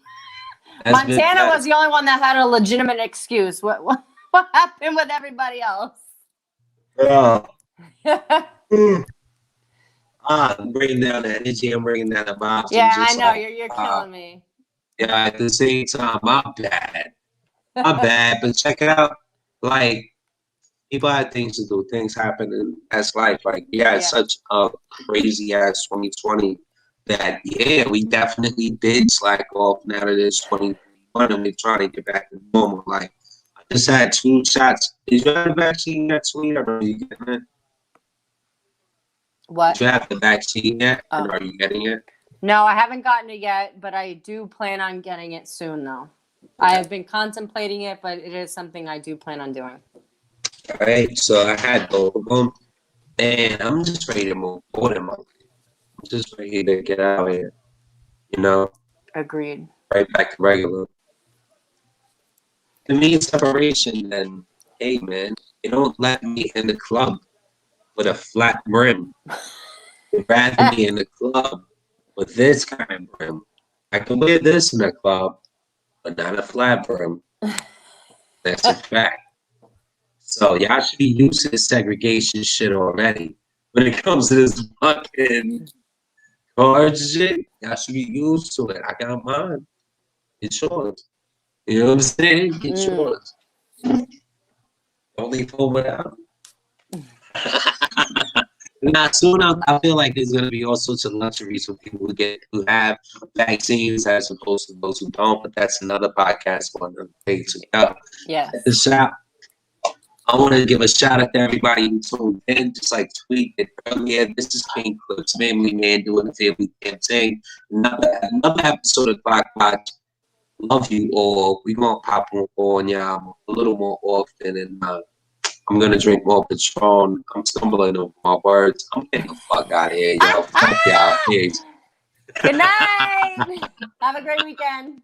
Montana was the only one that had a legitimate excuse. What happened with everybody else? I'm bringing down the energy. I'm bringing down the vibes. Yeah, I know. You're killing me. Yeah, at the same time, I'm bad. But check it out. Like, people had things to do. Things happen in that's life. Like, such a crazy ass 2020 that, we definitely did slack off now that it's 2021 and we're trying to get back to normal. Like, I just had 2 shots. Did you have the vaccine yet, Sweet? Or are you getting it? What? Did you have the vaccine yet? And are you getting it? No, I haven't gotten it yet, but I do plan on getting it soon, though. Okay. I have been contemplating it, but it is something I do plan on doing. All right, so I had both of them, and I'm just ready to move forward in my life. I'm just ready to get out of here, Agreed. Right back to regular. To me, separation and hey man, they don't let me in the club with a flat brim. They'd rather me in the club with this kind of brim. I can wear this in the club, but not a flat brim. That's a fact. So y'all should be used to this segregation shit already. When it comes to this fucking card shit, y'all should be used to it. I got mine. It's yours. You know what I'm saying? It's yours. Don't leave home without. Now, soon I feel like there's gonna be all sorts of luxuries for people who have vaccines as opposed to those who don't. But that's another podcast for another day to go. Yes. The shout. I want to give a shout out to everybody who tuned in, just like Tweet it earlier. This is King Clips, Family Man doing the family thing. Another episode of Clock Watch. Love you all. We're gonna pop on y'all a little more often, and I'm gonna drink more Patron. I'm stumbling over my words. I'm getting the fuck out of here, y'all. Fuck y'all. Peace. Good night. Have a great weekend.